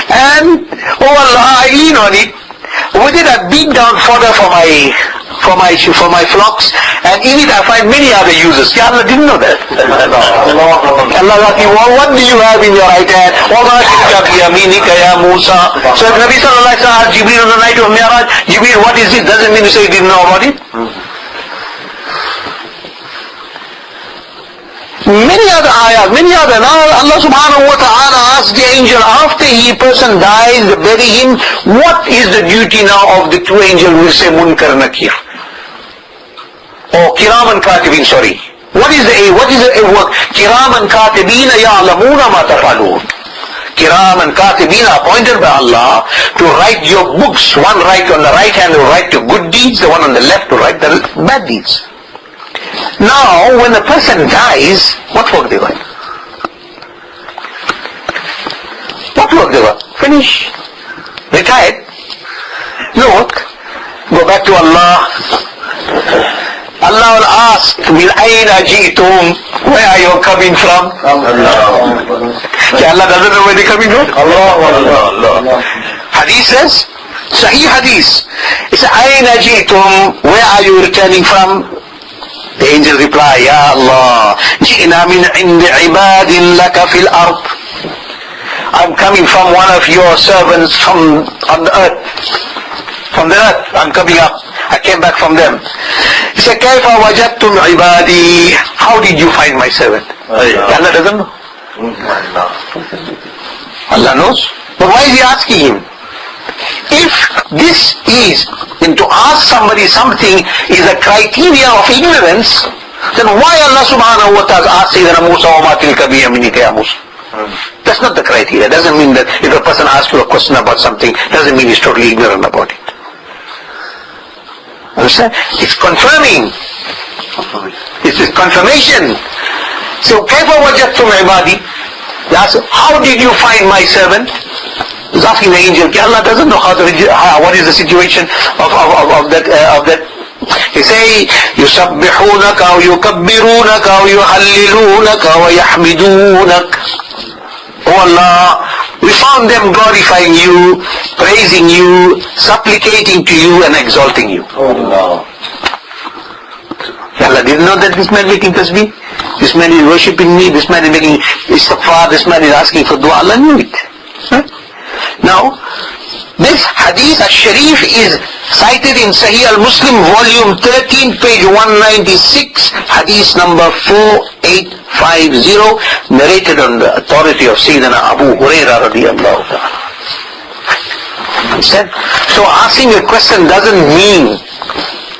And oh Allah, I lean on it. With it I beat down fodder for my flocks, and in it I find many other uses. Ya Allah didn't know that. Allah asked you, what do you have in your right hand? وَمَا تِلْكَ بِيَمِينِكَ يَا Musa. So if Nabi sallallahu alaihi wasallam asked Jibreel on the night of Mi'raj, Jibreel, what is it? Doesn't mean to say he didn't know about it. Many other ayahs, now Allah subhanahu wa ta'ala asks the angel, after a person dies, they bury him, what is the duty now of the two angels who will say Munkar Nakir? Or Kiraman Katibin, sorry. What is the work? Kiraman Katibin ya'lamuna ma tafalun. Kiraman Katibin appointed by Allah to write your books. One write on the right hand to write the good deeds, the one on the left to write the bad deeds. Now, when a person dies, what work they got? What work they got? Finish. Retired. No work. Go back to Allah. Allah will ask, min ayna ji'tum? Where are you coming from? Allah doesn't know where they're coming from? Allah. Hadith says, Sahih Hadith. It's ayna ji'tum? Where are you returning from? The angel reply, Ya Allah, ji'na min indi ibadin laka fil ard. I'm coming from one of your servants from on the earth. From the earth, I'm coming up. I came back from them. He said, Kaifa wajadtum ibadi? How did you find my servant? Allah doesn't know. Allah knows. But why is he asking him? If this is, then to ask somebody something is a criteria of ignorance, then why Allah subhanahu wa ta'ala asked Sayyidina Musa wa ma tilka biyaminika ya Musa? That's not the criteria. Doesn't mean that if a person asks you a question about something, doesn't mean he's totally ignorant about it. Understand? It's confirming. It's confirmation. So, kaifa wajadtum ibadi? How did you find my servant? He's asking the angel. Allah doesn't know what is the situation of that He say, يُسَبِّحُونَكَ أَوْ يُكَبِّرُونَكَ أَوْ يُحَلِّلُونَكَ وَيَحْمِدُونَكَ. Oh Allah, we found them glorifying you, praising you, supplicating to you and exalting you. Allah. Allah didn't know that this man making tasbih, this man is worshipping me, this man is making istighfar, this man is asking for dua. Allah knew it. Right? Now, this hadith al-Sharif is cited in Sahih al-Muslim volume 13 page 196, hadith number 4850, narrated on the authority of Sayyidina Abu Hurairah radiyallahu ta'ala. Understand? So asking a question doesn't mean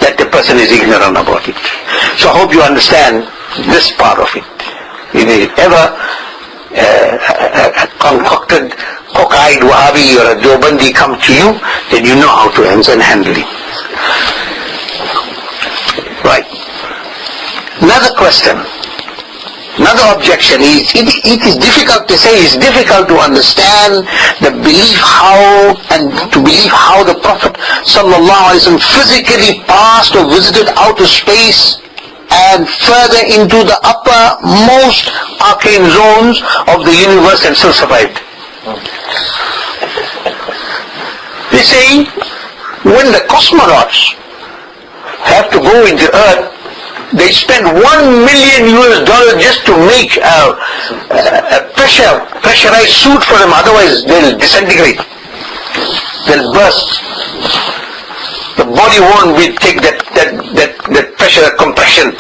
that the person is ignorant about it. So I hope you understand this part of it. If you ever concocted cockeyed Wahhabi or a Deobandi come to you, then you know how to answer and handle it. Right. Another question, another objection is, it is difficult to say, it's difficult to understand the belief how, and to believe how the Prophet ﷺ physically passed or visited outer space and further into the uppermost arcane zones of the universe and still survived. They say when the cosmonauts have to go into Earth, they spend $1 million just to make a pressurized suit for them, otherwise they'll disintegrate, they'll burst. The body won't take that pressure compression.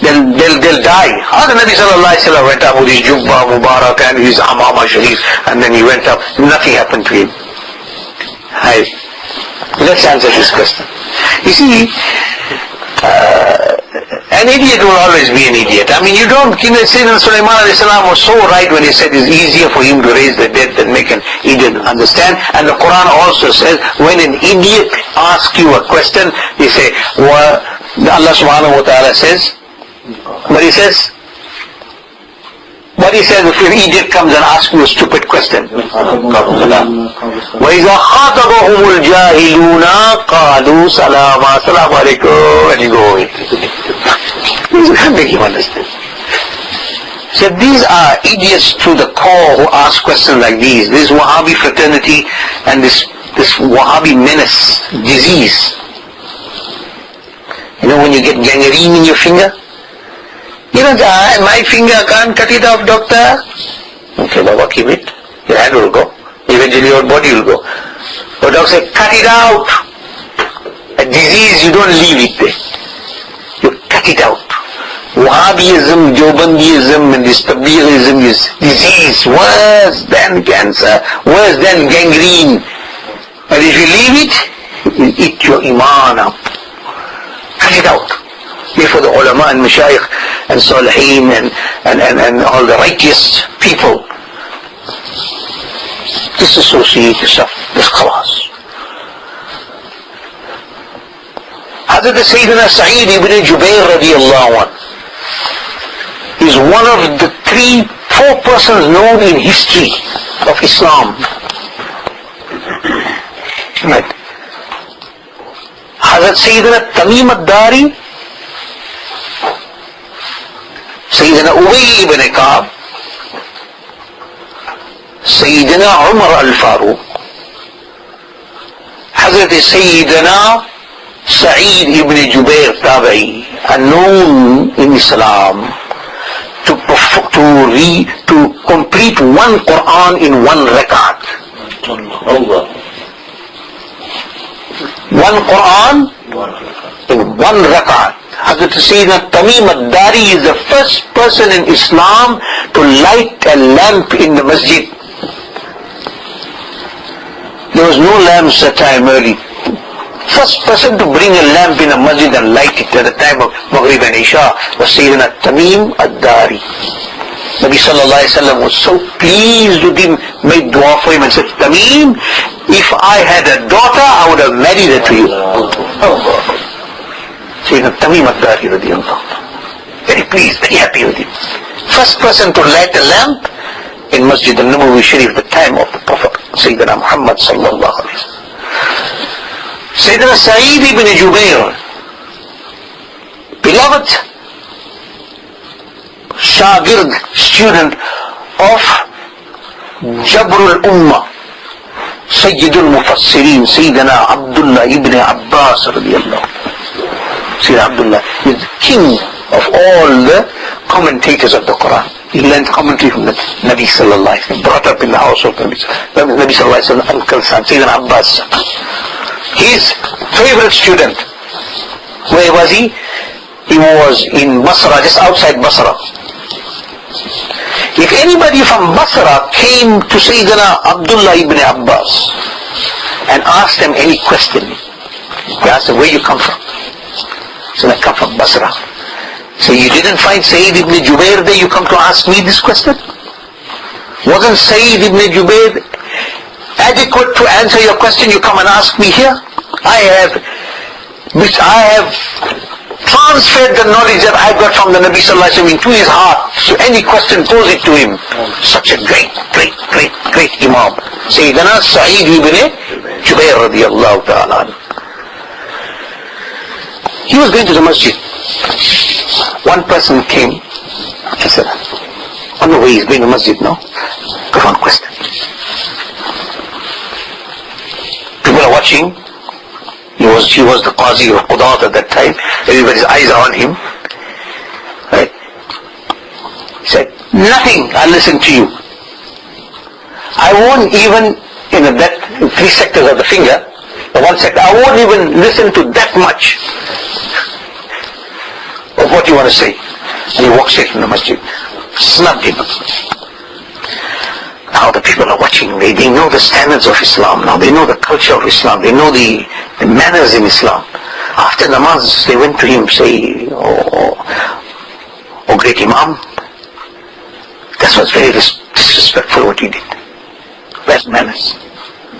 They'll die. The Nabi sallallahu alaihi wasallam went up with his Jubba Mubarak and his Amama Sharif, and then he went up. Nothing happened to him. Let's answer this question. You see, an idiot will always be an idiot. I mean, you don't, Sayyidina Sulaiman alayhi salam was so right when he said it's easier for him to raise the dead than make an idiot understand. And the Quran also says, when an idiot asks you a question, he say, Allah subhanahu wa ta'ala says, but he says if an idiot comes and asks you a stupid question, وَإِذَا خَاطَبَهُمُ الْجَاهِلُونَ قَالُوا سَلَامًا السَّلَامُ عَلَيْكُمْ, and you go away. This can't make him understand. So these are idiots to the core who ask questions like these. This Wahhabi fraternity and this Wahhabi menace, disease. You know when you get gangrene in your finger? You know, my finger, I can't cut it off, doctor. Okay, Baba, keep it. Your hand will go. Eventually your body will go. But doctor said, cut it out. A disease, you don't leave it there. You cut it out. Wahhabism, Deobandism, and this Tablighism is disease, worse than cancer, worse than gangrene. But if you leave it, you eat your iman up. Cut it out. Therefore the ulama and mashayikh and salihin and all the righteous people disassociate yourself with khalas. Hazrat Sayyidina Sa'id ibn Jubair radiyallahu anhu is one of the 4 persons known in history of Islam. Right. Hazrat Sayyidina Tamim ad-Dari, Sayyidina Ubay ibn Ka'b, Sayyidina Umar al-Faruq, Hazrat Sayyidina Sa'id ibn Jubair Tabi'i, are known in Islam to complete one Quran in one rakat. One Quran in one rakat. Hazrat Sayyidina Tamim ad-Dari is the first person in Islam to light a lamp in the masjid. There was no lamps at time early. First person to bring a lamp in a masjid and light it at the time of Maghrib and Isha was Sayyidina Tamim ad-Dari. Nabi sallallahu alayhi wa sallam was so pleased with him, made dua for him and said, Tamim, if I had a daughter, I would have married her to you. Sayyidina Tamim ad-Dari radiyallahu anhu. Very pleased, very happy with him. First person to light a lamp in Masjid al-Nabawi Sharif, the time of the Prophet Sayyidina Muhammad sallallahu alayhi wa sallam. Sayyidina Sa'id ibn Jubair beloved shagird, student of Jabrul Ummah, Sayyidul Mufassirin, Sayyidina Abdullah ibn Abbas radiyallahu. Sayyidina Abdullah is the king of all the commentators of the Quran. He learned commentary from the Nabi sallallahu alaihi wasallam, brought up in the house of Nabi sallallahu alaihi wasallam, uncle son, Sayyidina Abbas. His favorite student, where was he? He was in Basra, just outside Basra. If anybody from Basra came to Sayyidina Abdullah ibn Abbas and asked him any question, he asked him, where you come from? He said, I come from Basra. So you didn't find Sayyid ibn Jubair there, you come to ask me this question? Wasn't Sayyid ibn Jubair adequate to answer your question, you come and ask me here? I have transferred the knowledge that I got from the Nabi sallallahu alaihi wasallam into his heart. So any question, pose it to him. Such a great Imam. Sayyidina Sa'id ibn Jubair radiyallahu ta'ala. He was going to the masjid. One person came and said, on the way he's going to the masjid now. Go on, question. People are watching. He was the Qazi of Qudat at that time. Everybody's eyes are on him. Right? He said, nothing, I'll listen to you. I won't even, that 3 sectors of the finger, the 1 sector, I won't even listen to that much of what you want to say. And he walked straight from the masjid, snubbed him. Now the people are watching, they know the standards of Islam now, they know the culture of Islam, they know the manners in Islam. After namaz, they went to him, say, oh great Imam, that was very disrespectful what you did. Where's manners?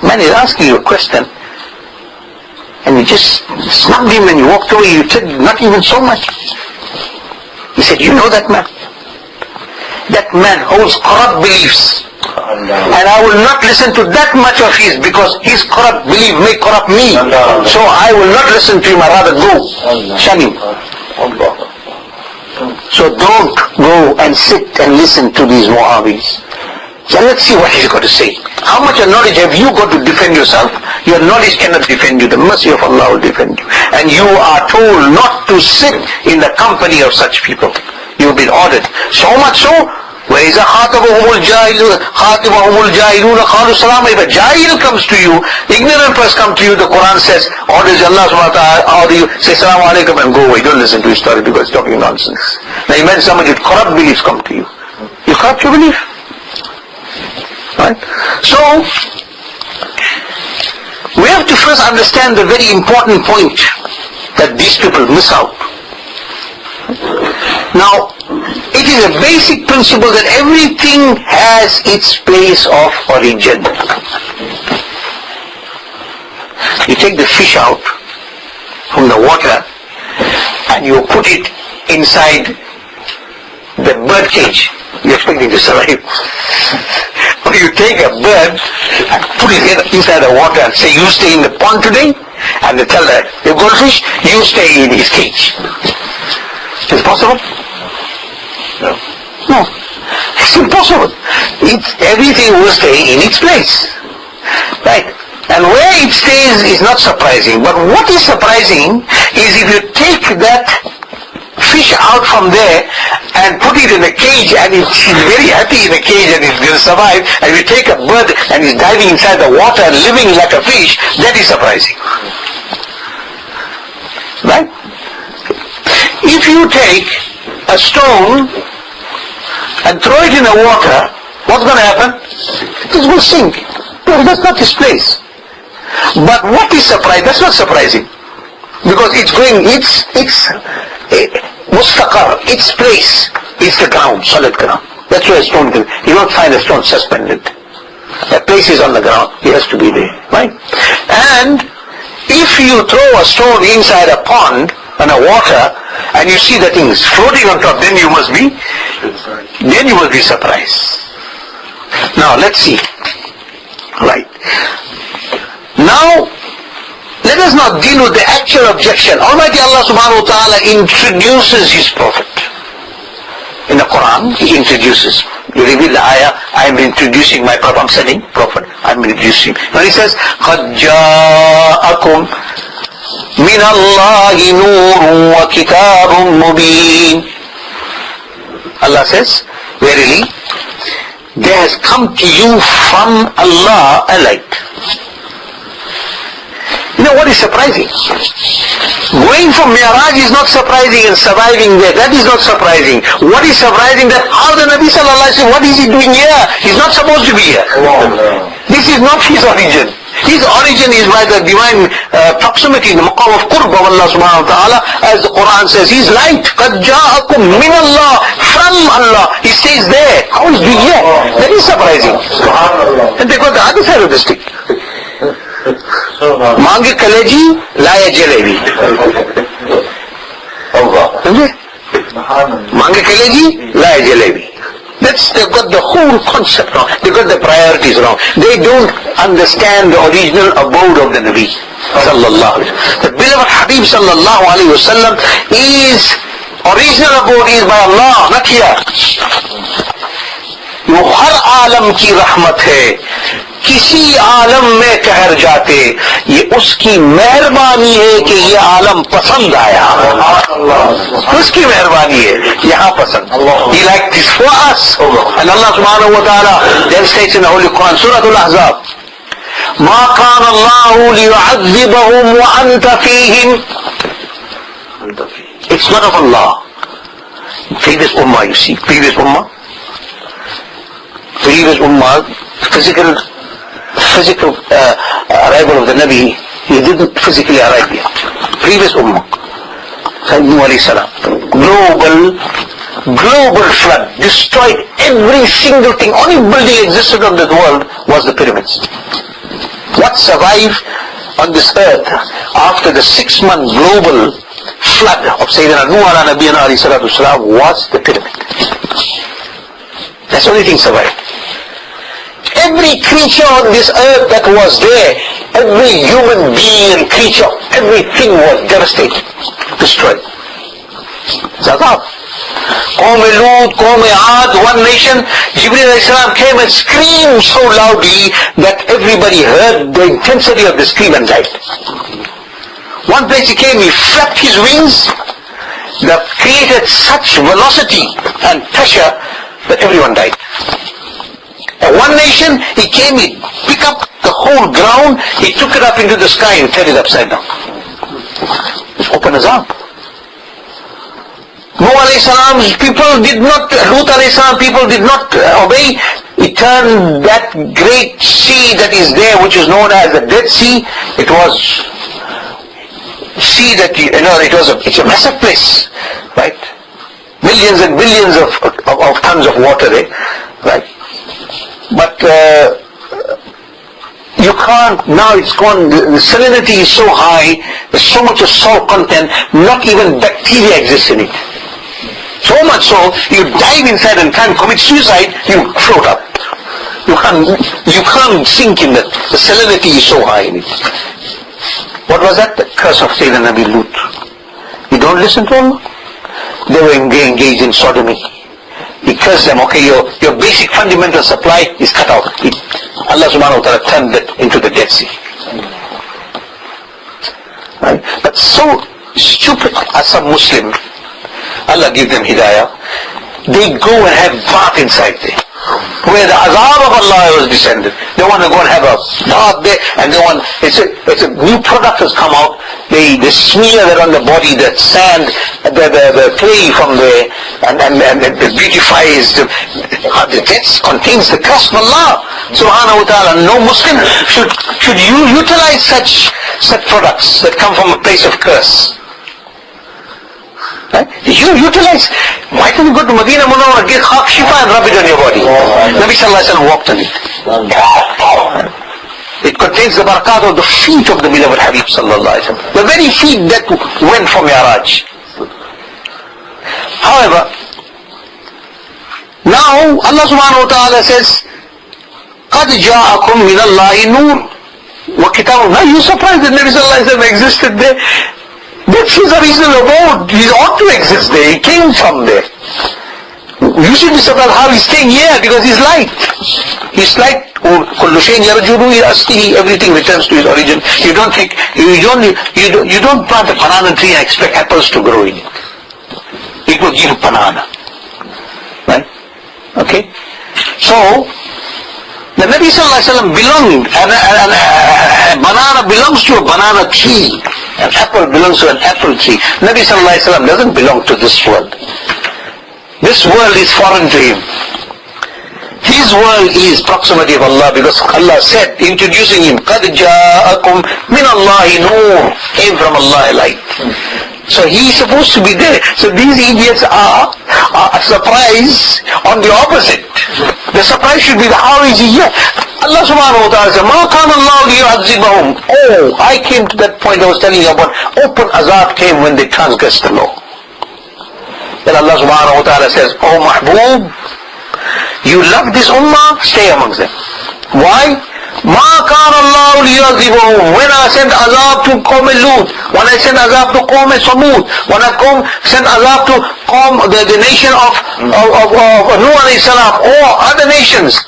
Man is asking you a question, and you just snubbed him and you walked away, you said not even so much. He said, you know that man? That man holds corrupt beliefs. And I will not listen to that much of his, because his corrupt belief may corrupt me. So I will not listen to him, I rather go. Shun him. So don't go and sit and listen to these Wahhabis. So let's see what he's got to say. How much knowledge have you got to defend yourself? Your knowledge cannot defend you. The mercy of Allah will defend you. And you are told not to sit in the company of such people. You've been ordered. So much so, وَإِذَا خَاطَبَهُمُ الْجَاهِلُونَ قَالُوا سَلَامًا. If a jahil comes to you, ignorant person comes to you, the Quran says, orders Allah subhanahu wa ta'ala, order you, say Salaam alaikum and go away. Don't listen to his story because he's talking nonsense. Now imagine somebody with corrupt beliefs come to you. You corrupt your belief. Right? So, we have to first understand the very important point that these people miss out. Now, it is a basic principle that everything has its place of origin. You take the fish out from the water and you put it inside the bird cage. You're expecting to survive. Or you take a bird and put it inside the water and say, you stay in the pond today, and they tell the goldfish, you stay in his cage. Is it possible? No. It's impossible. Everything will stay in its place. Right? And where it stays is not surprising. But what is surprising is if you take that fish out from there and put it in a cage, and it's very happy in a cage and it's going to survive, and you take a bird and it's diving inside the water and living like a fish, that is surprising. Right? If you take a stone and throw it in the water, what's going to happen? It will sink. No, that's not its place. But what is surprising? That's not surprising. Because it's going, its mustaqar, its place is the ground, solid ground. That's where a stone can, you don't find a stone suspended. That place is on the ground. It has to be there. Right? And if you throw a stone inside a pond and a water, and you see the things floating on top, then you must be surprised. Now let's see. Right. Now, let us not deal with the actual objection. Almighty Allah subhanahu wa ta'ala introduces His Prophet. In the Quran, He introduces. You reveal the ayah, I am introducing my Prophet. I'm sending Prophet. I'm introducing. When He says, قَدْ جَاءَكُمْ مِنَ اللَّهِ نُورٌ وَكِتَابٌ مُبِينٌ. Allah says, verily, there has come to you from Allah a light. You know what is surprising? Going from Mi'raj is not surprising and surviving there. That is not surprising. What is surprising that how the Nabi sallallahu alaihi wasallam, what is he doing here? He's not supposed to be here. This is not his origin. His origin is by the divine proximity, the maqam of qurb of Allah subhanahu wa ta'ala. As the Quran says, He's light. قَدْ جَاءَكُمْ مِنَ اللَّهِ, from Allah. He stays there. How is he here? That is surprising. And they got the other side of the stick. मांगे कलेजी लाए जलेबी. मांगे कलेजी लाए jalebi. They've got the whole concept wrong. They've got the priorities wrong. They don't understand the original abode of the Nabi sallallahu alaihi wasallam. The beloved Habib sallallahu alaihi wasallam is original abode is by Allah, not here. वो हर आलम की रहमत है, किसी आलम में ठहर जाते, ये उसकी मेहरबानी है कि ये आलम पसंद आया. उसकी मेहरबानी है यहाँ पसंद. He liked this for us. And Allah subhanahu wa ta'ala then states in the Holy Quran, Surah Al-Ahzab, ما كان الله ليعذبهم وأنت فيهم. It's not of Allah. Previous ummah, you see, previous ummah, physical arrival of the Nabi, he didn't physically arrive here. Previous ummah, Nuh alayhi salam, global flood, destroyed every single thing. Only building existed on the world was the pyramids. What survived on this earth after the 6-month global flood of Sayyidina Nuh ala Nabiyana alayhi salatu wasalam was the pyramid. That's the only thing survived. Every creature on this earth that was there, every human being and creature, everything was devastated, destroyed. Azab. Qawm Lut, Qawm Aad, one nation, Jibreel alayhi salam came and screamed so loudly that everybody heard the intensity of the scream and died. One place he came, he flapped his wings, that created such velocity and pressure that everyone died. And one nation, he came, he picked up the whole ground, he took it up into the sky and set it upside down. It's open azab. Nuh alayhi salam's people did not, Lut alayhi salam people did not obey. He turned that great sea that is there, which is known as the Dead Sea. It was sea that, it's a massive place, right? Millions and billions of tons of water there, right? But you can't, now it's gone, the salinity is so high, there's so much of salt content, not even bacteria exists in it. So much so, you dive inside and can't commit suicide, you float up. You can't sink in that. The salinity is so high in it. What was that? The curse of Sayyidina Nabi Lut. You don't listen to Allah? They were engaged in sodomy. He cursed them, okay, your basic fundamental supply is cut out. Allah subhanahu wa ta'ala turned that into the Dead Sea. Right? But so stupid as some Muslim, Allah give them hidayah, they go and have bath inside there, where the azab of Allah was descended. They want to go and have a bath there, and they want, it's a new product has come out. They smear that on the body, that sand, the clay from there, and it beautifies the death contains the curse of Allah subhanahu wa ta'ala. No Muslim should utilize such products that come from a place of curse. Right? You utilize. Why can't you go to Medina Munawwara, get khak shifa and rub it on your body? Nabi sallallahu alaihi wasallam walked on it. It contains the barakat of the feet of the beloved Habib sallallahu alaihi wasallam. The very feet that went from Mi'raj. However, now Allah subhanahu wa ta'ala says, قَدْ جَاءَكُمْ مِنَ اللَّهِ نُورٌ وَكِتَابٌ. Now you surprised that Nabi Sallallahu Alaihi Wasallam existed there. That's his original abode. He ought to exist there. He came from there. You should be surprised how he's staying here, because he's light. He's light. كُلُّ شَيْءٍ يَرْجُعُ إِلَى أَصْلِهِ. Everything returns to his origin. You don't think, you don't plant a banana tree and expect apples to grow in it. It will give banana. Right? Okay? So, the Nabi Sallallahu Alaihi Wasallam belonged, a banana belongs to a banana tree. An apple belongs to an apple tree. Nabi Sallallahu Alaihi Wasallam doesn't belong to this world. This world is foreign to him. His world is proximity of Allah, because Allah said, introducing him, قَدْ جَاءَكُمْ مِنَ اللَّهِ نُورٌ, came from Allah light. So he is supposed to be there. So these idiots are surprised on the opposite. The surprise should be, how is he here? Allah subhanahu wa ta'ala said, مَا كَانَ اللَّهُ لِيُعَذِّبَهُمْ. Oh, I came to that point I was telling you about. Open azab came when they transgressed the law. Then Allah subhanahu wa ta'ala says, oh Mahboob, you love this ummah, stay amongst them. Why? مَا كَانَ اللَّهُ لِيُعَذِّبَهُمْ. When I sent azab to Qawm Lut, when I sent azab to Qawm Samud, when I sent azab to the nation of Nuh alayhi salam, or other nations,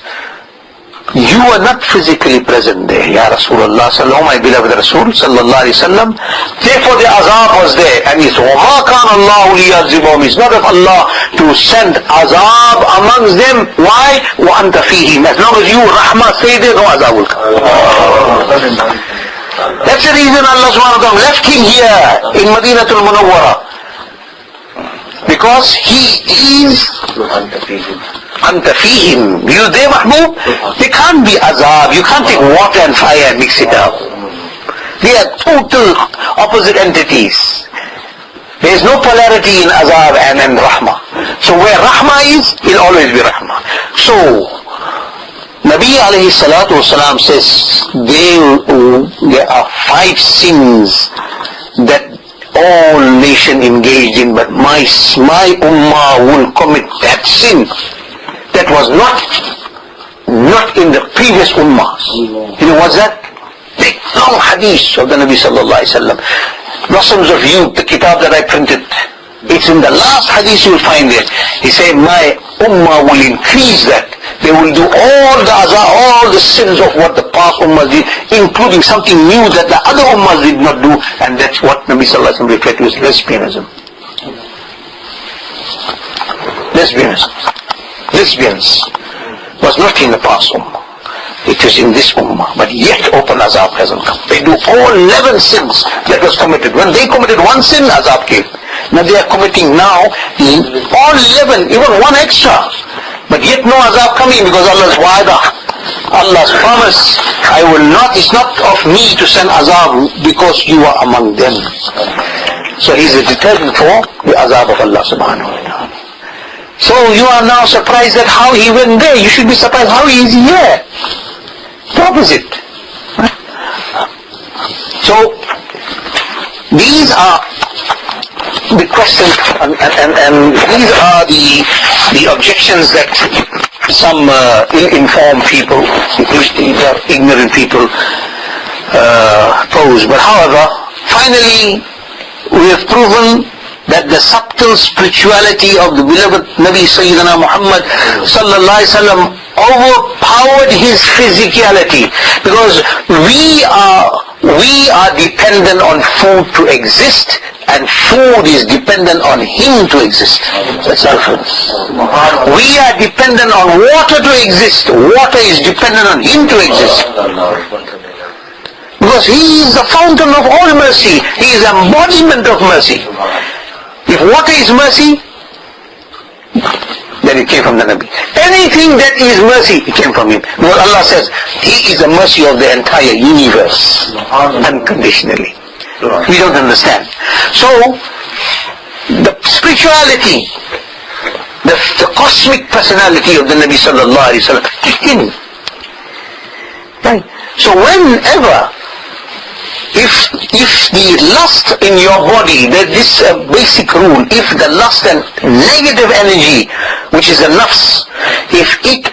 you were not physically present there, Ya Rasulullah sallallahu, my beloved Rasul sallallahu alayhi wasallam. Therefore the azab was there, and it's وَمَا كَانَ اللَّهُ لِيَعْذِبَهُمْ. It's not of Allah to send azab amongst them. Why? وَأَنْتَ فِيهِمْ. As long as you, rahmah, stay there, no azab will come. That's the reason Allah subhanahu wa ta'ala left him here in Madinatul Munawwara, because he is Anta fihim. You there, Mahbub? They can't be azab. You can't take water and fire and mix it up. They are total opposite entities. There is no polarity in azab and rahmah. So where rahmah is, will always be rahmah. So Nabi alayhi salatu wasalam says, there are 5 sins that all nation engaged in, but my ummah will commit that sin that was not in the previous ummahs. You know what's that? The long hadith of the Nabi sallallahu alaihi wasallam. Blossoms of Youth, the kitab that I printed, it's in the last hadith you will find it. He said, my ummah will increase that. They will do all the sins of what the past ummahs did, including something new that the other ummahs did not do, and that's what Nabi sallallahu alaihi wasallam referred to as lesbianism. Lesbians was not in the past ummah. It was in this ummah, but yet open azab hasn't come. They do all 11 sins that was committed. When they committed one sin, azab came. Now they are committing now all 11, even one extra. But yet no azab coming, because Allah's wa'ada, Allah's promise, it's not of me to send azab because you are among them. So he's a deterrent for the azab of Allah subhanahu wa ta'ala. So you are now surprised at how he went there. You should be surprised how he is here. The opposite. So these are the questions, and these are the objections that some ill-informed people, ignorant people pose. But however, finally we have proven that the subtle spirituality of the beloved Nabi Sayyidina Muhammad sallallahu alaihi wasallam overpowered his physicality, because we are dependent on food to exist, and food is dependent on him to exist. That's our difference. We are dependent on water to exist. Water is dependent on him to exist. Because he is the fountain of all mercy. He is the embodiment of mercy. If water is mercy, then it came from the Nabi. Anything that is mercy, it came from him. Because Allah says, he is the mercy of the entire universe, unconditionally. We don't understand. So, the spirituality, the cosmic personality of the Nabi sallallahu alaihi wasallam kicked in. Right? So whenever, if the lust in your body, this basic rule, if the lust and negative energy, which is the nafs, if it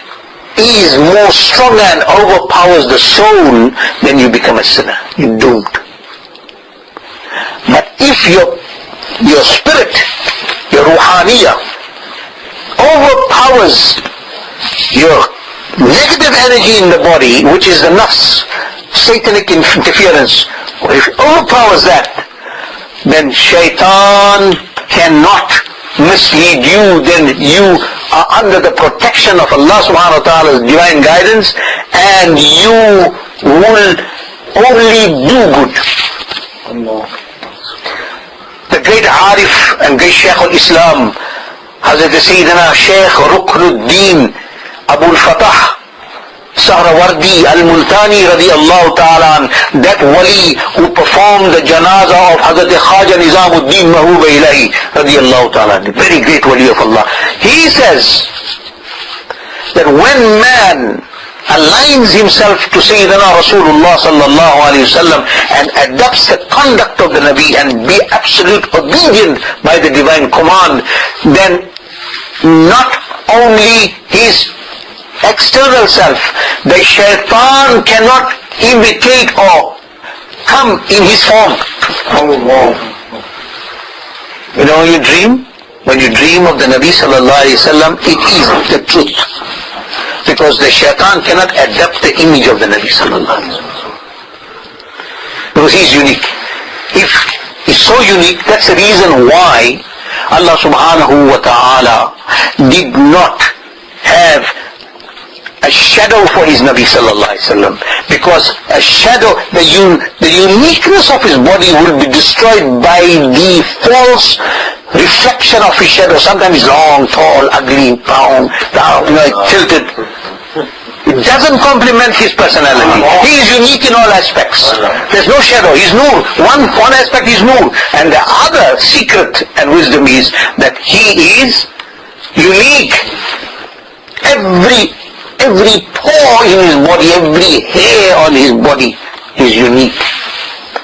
is more stronger and overpowers the soul, then you become a sinner. You're doomed. But if your spirit, your ruhaniyah, overpowers your negative energy in the body, which is the nafs, satanic interference, if it overpowers that, then shaitan cannot mislead you. Then you are under the protection of Allah subhanahu wa ta'ala's divine guidance, and you will only do good. The great Arif and great Shaykh al-Islam, Hazrat Sayyidina Shaykh Ruknuddin Abu al-Fatah Sahrawardi al-Multani radiyallahu ta'ala, that wali who performed the janazah of Hazrat Khaja Nizamuddin Mahbub Ilahi radiyallahu ta'ala, the very great wali of Allah. He says that when man aligns himself to Sayyidina Rasulullah sallallahu alayhi wasallam and adopts the conduct of the Nabi and be absolute obedient by the divine command, then not only his external self, the shaitan cannot imitate or come in his form. You know, when you dream of the Nabi sallallahu alayhi wasallam, it is the truth. Because the shaitan cannot adapt the image of the Nabi sallallahu alayhi wasallam. Because he is unique. If he's so unique, that's the reason why Allah subhanahu wa ta'ala did not have a shadow for his Nabi sallallahu alayhi wasallam. Because a shadow, the uniqueness of his body will be destroyed by the false reflection of his shadow. Sometimes he's long, tall, ugly, brown, tilted. It doesn't complement his personality. He is unique in all aspects. There's no shadow. He's Noor. One aspect is Noor. And the other secret and wisdom is that he is unique. Every pore in his body, every hair on his body is unique.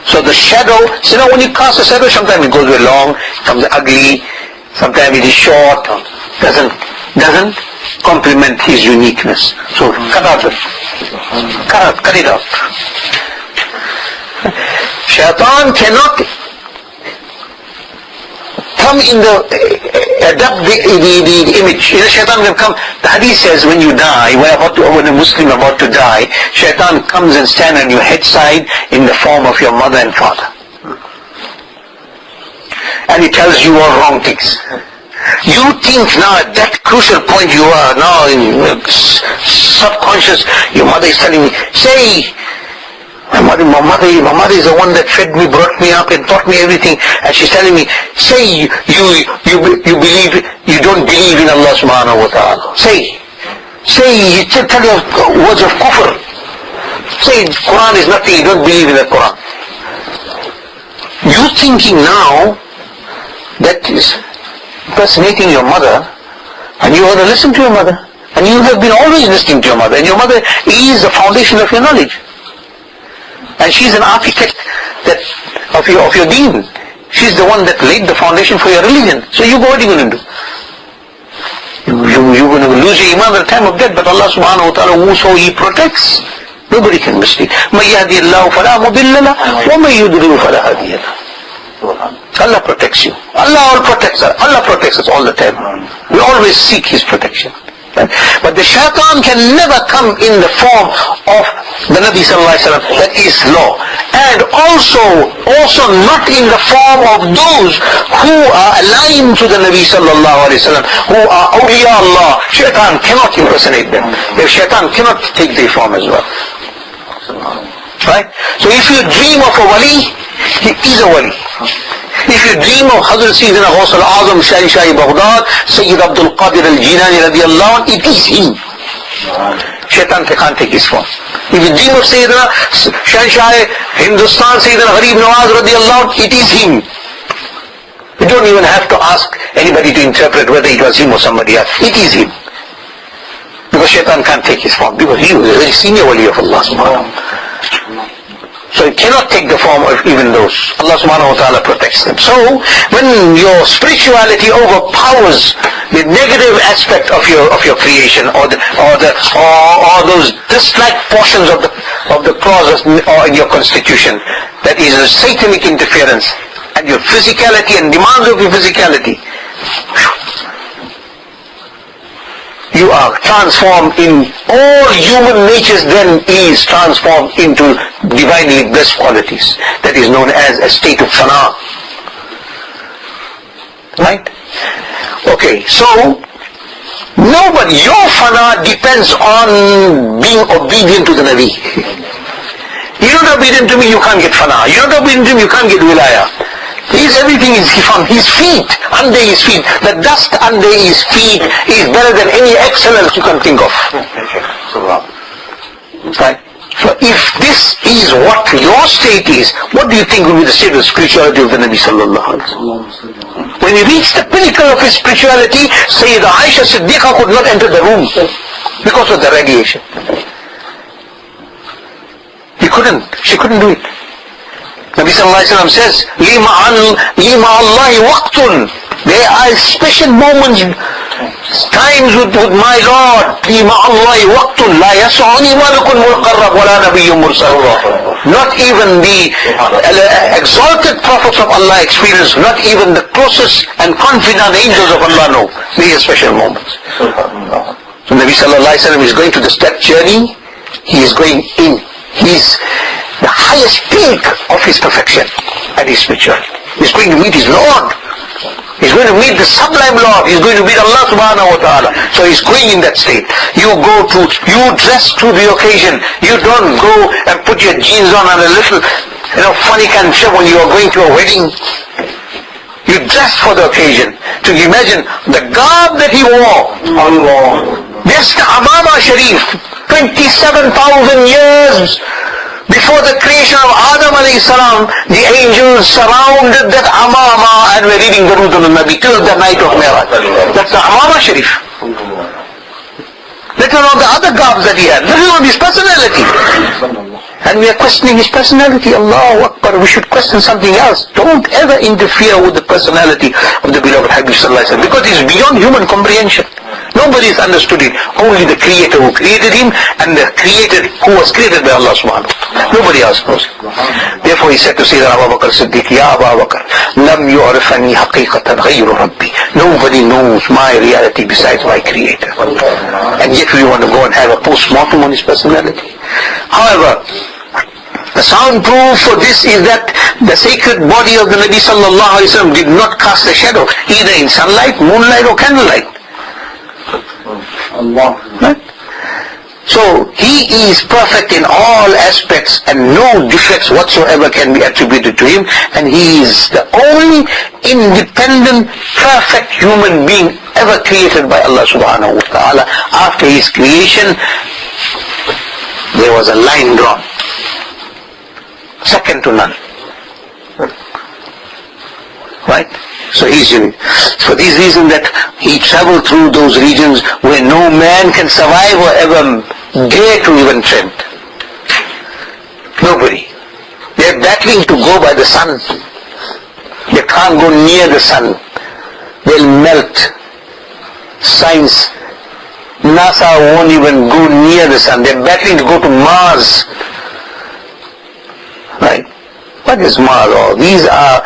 So the shadow, when you cast a shadow, sometimes it goes very long, comes ugly, sometimes it is short, doesn't complement his uniqueness. So cut it out. Shaitan cannot come in adapt the image. Shaitan will come. The hadith says when you die, when a Muslim about to die, shaitan comes and stands on your head side in the form of your mother and father. And he tells you all wrong things. You think now at that crucial point you are now in subconscious, your mother is telling me, say, my mother is the one that fed me, brought me up and taught me everything, and she's telling me, say you believe, you don't believe in Allah subhanahu wa ta'ala. Say, he still tell you words of kufr. Say Quran is nothing, you don't believe in the Quran. You thinking now that is impersonating your mother, and you ought to listen to your mother, and you have been always listening to your mother, and your mother is the foundation of your knowledge. And she's an architect of your deen. She's the one that laid the foundation for your religion. So what are you going to do? You're going to lose your iman at the time of death, but Allah subhanahu wa ta'ala, whoso he protects, nobody can mislead. مَنْ يَهْدِي اللَّهُ فَلَا مُضِلَّ لَهُ وَمَنْ يُضْلِلْهُ فَلَا هَادِيَ لَهُ. Allah protects you. Allah protects us. Allah protects us all the time. We always seek his protection. But the shaitan can never come in the form of the Nabi sallallahu alaihi wasallam, that is law, and also not in the form of those who are aligned to the Nabi sallallahu alaihi wasallam, who are awliya Allah. Shaitan cannot impersonate them. If shaitan cannot take their form as well. Right? So if you dream of a wali, he is a wali. If you dream of Hazrat Sayyidina Ghaus al-Azam Shah-i Baghdad, Sayyid Abdul Qadir al-Jilani radiyallahu anh, it is him. Shaitan can't take his form. If you dream of Sayyidina Shah Hindustan, Sayyidina Gharib Nawaz radiyallahu anh, it is him. You don't even have to ask anybody to interpret whether it was him or somebody else. It is him. Because Shaitan can't take his form. Because he was a very senior wali of Allah subhanahu wa ta'ala. So it cannot take the form of even those. Allah subhanahu wa ta'ala protects them. So when your spirituality overpowers the negative aspect of your creation, or those disliked portions of the clauses or in your constitution, that is a satanic interference, and your physicality and demands of your physicality, you are transformed in all human natures, then is transformed into divinely blessed qualities. That is known as a state of fana. Right? Okay, so nobody, your fana depends on being obedient to the Nabi. You're not obedient to me, you can't get fana. You're not obedient to me, you can't get wilaya. Everything is from his feet, under his feet. The dust under his feet is better than any excellence you can think of. Right? So if this is what your state is, what do you think will be the state of spirituality of the Nabi sallallahu alaihi wasallam? When he reached the pinnacle of his spirituality, Sayyidah Aisha Siddiqa could not enter the room because of the radiation. She couldn't do it. Nabi sallallahu alayhi wa sallam says, Lima Allahi waqtun. There are special moments, times with my Lord. Lima Allahi waqtun. La yas'uni malakun muqarrab wa la nabiyyun mursal. Not even the exalted prophets of Allah experience, not even the closest and confident angels of Allah know. These are special moments. So Nabi sallallahu alayhi wa sallam is going to the step journey. He is going in. He's the highest peak of his perfection and his spirituality. He's going to meet his Lord. He's going to meet the sublime Lord. He's going to meet Allah subhanahu wa ta'ala. So he's going in that state. You dress to the occasion. You don't go and put your jeans on and a little, funny kind of shirt when you are going to a wedding. You dress for the occasion. To imagine the garb that he wore. Just the Amama Sharif, 27,000 years before the creation of Adam alayhi salam, the angels surrounded that Amama and were reading the Durud al-Nabi till the night of Mi'raj. That's the Amama Sharif. Let alone the other garbs that he had. Let alone his personality. And we are questioning his personality. Allahu Akbar, we should question something else. Don't ever interfere with the personality of the beloved Habib sallallahu alaihi wasallam, because it's beyond human comprehension. Nobody has understood it. Only the Creator who created him and the Creator who was created by Allah subhanahu wa ta'ala. Nobody else knows it. Therefore he said to Sayyidina Abu Bakr Siddiq, Ya Abu Bakr, Lam yu'rifani haqiqatan ghayru Rabbi. Nobody knows my reality besides my Creator. And yet we want to go and have a post-mortem on his personality. However, the soundproof for this is that the sacred body of the Nabi sallallahu alayhi wa sallam did not cast a shadow, either in sunlight, moonlight or candlelight. Right? So he is perfect in all aspects and no defects whatsoever can be attributed to him, and he is the only independent, perfect human being ever created by Allah subhanahu wa ta'ala. After his creation, there was a line drawn, second to none. Right? So he's unique. For this reason that he traveled through those regions where no man can survive or ever dare to even tread. Nobody. They're battling to go by the sun. They can't go near the sun. They'll melt. Science, NASA won't even go near the sun. They're battling to go to Mars. Right? What is Mars? Oh, these are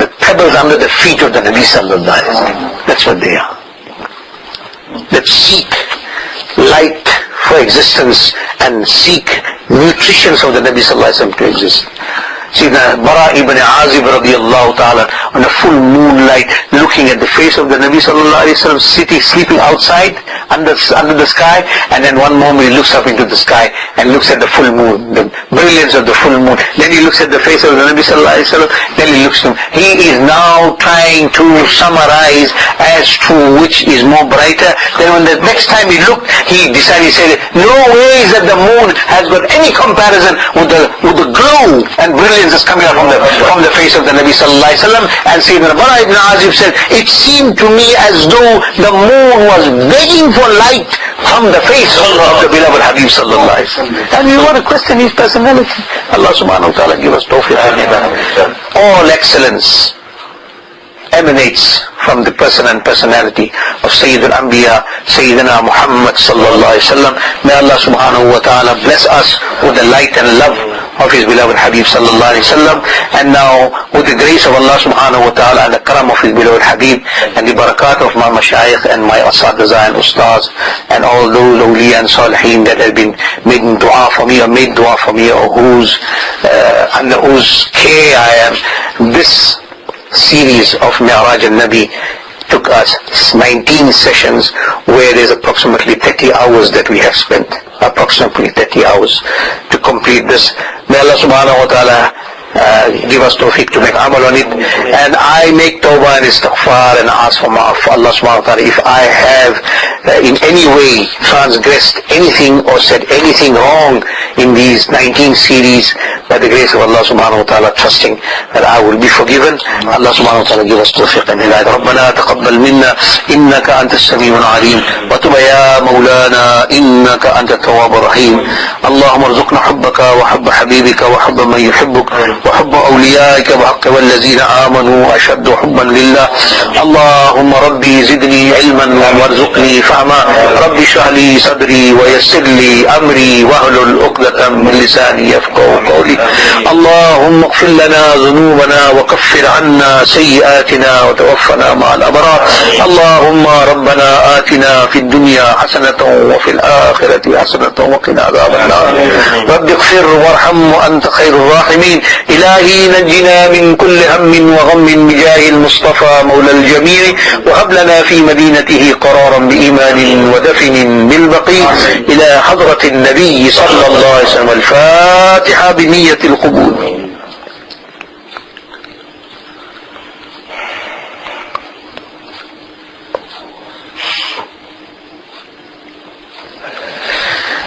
the pebbles under the feet of the Nabi sallallahu alaihi wasallam. That's what they are. That seek light for existence and seek nutrition of the Nabi sallallahu alaihi wasallam to exist. See the Bara ibn Azib radiallahu ta'ala on a full moonlight looking at the face of the Nabi sallallahu alayhi wa sallam sleeping outside under the sky, and then one moment he looks up into the sky and looks at the full moon, the brilliance of the full moon. Then he looks at the face of the Nabi sallallahu alayhi wa sallam, then he looks to him. He is now trying to summarize as to which is more brighter. Then when the next time he looked, he decided, he said, no ways that the moon has got any comparison with the glow and brilliance that's coming out from the face of the Nabi sallallahu alaihi wasallam. And Sayyidina Bara ibn Azib said, it seemed to me as though the moon was begging for light from the face of the beloved Habib sallallahu alaihi wasallam. And we want to question his personality. Allah subhanahu wa ta'ala give us tawfiq and hidayah. All excellence emanates from the person and personality of Sayyid al-Anbiya, Sayyidina Muhammad sallallahu alaihi wasallam. May Allah subhanahu wa ta'ala bless us with the light and love of his beloved Habib sallallahu alaihi wasallam. And now with the grace of Allah subhanahu wa ta'ala and the karam of his beloved Habib and the barakat of my mashayikh and my asatiza and ustaz and all those awliya and salihin that have been making dua for me or made dua for me or under whose care I am, this series of Mi'raj al-Nabi took us 19 sessions where there's approximately 30 hours that we have spent. Approximately 30 hours to complete this. May Allah subhanahu wa ta'ala give us tawfiq to make amal on it. And I make tawbah and istighfar and ask for Allah subhanahu wa ta'ala if I have in any way transgressed anything or said anything wrong in these 19 series. By the grace of Allah subhanahu wa ta'ala, trusting that I will be forgiven. Allah subhanahu wa ta'ala give us tawfiq and hidayah. ربنا تقبل منا إنك أنت السميع العليم وتب يا مولانا إنك أنت التواب الرحيم. اللهم ارزقنا حبك وحب حبيبك وحب من يحبك وحب أوليائك بحق والذين آمنوا أشد حبا لله. اللهم ربي زدني علما وارزقني فهما. ربي اشرح لي صدري ويسر لي أمري واحلل عقدة من لساني يفقهوا قولي. اللهم اغفر لنا ذنوبنا وكفر عنا سيئاتنا وتوفنا مع الأبرار. اللهم ربنا آتنا في الدنيا حسنة وفي الآخرة حسنة وقنا عذاب النار. رب اغفر وارحم وأنت خير الراحمين. إلهي نجنا من كل هم وغم بجاه المصطفى مولى الجميع وهب لنا في مدينته قرارا بإيمان ودفن بالبقيع إلى حضرة النبي صلى الله عليه وسلم. الفاتحة بنية القبول.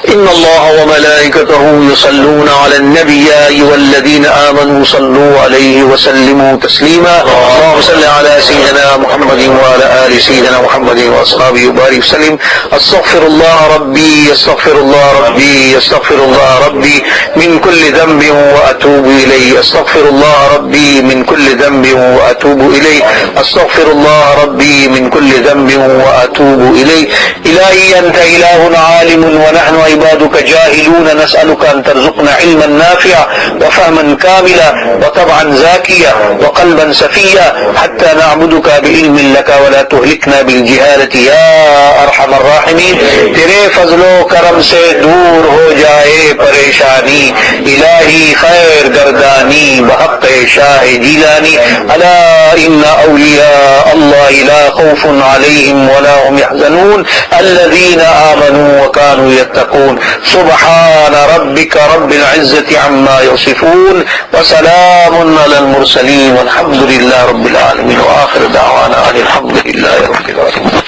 إن الله وملائكته يصلون على النبي يا أيها الذين آمنوا صلوا عليه وسلموا تسليما. اللهم صل على سيدنا محمد وعلى آل سيدنا محمد وأصحابه وبارك وسلم. أستغفر الله ربي أستغفر الله ربي أستغفر الله ربي من كل ذنب وأتوب إليه. أستغفر الله ربي من كل ذنب وأتوب إليه. أستغفر الله ربي من كل ذنب وأتوب إليه. إلهي أنت إله عالم ونحن عبادك جاهلون. نسألك أن ترزقنا علما نافعا وفهما كاملا وطبعا زاكيا وقلبا سفيا حتى نعبدك بعلم لك ولا تهلكنا بالجهالة يا أرحم الراحمين. تیرے فضل و کرم سے دور ہو جائے پریشانی. الہی خیر گردانی بحق شاہ جیلانی. الا ان اولیاء اللہ لا خوف علیہم ولا هم يحزنون الذين آمنوا وكانوا يتقون. سبحان ربك رب العزة عما يصفون وسلام على المرسلين والحمد لله رب العالمين وآخر دعوانا الحمد لله رب العالمين.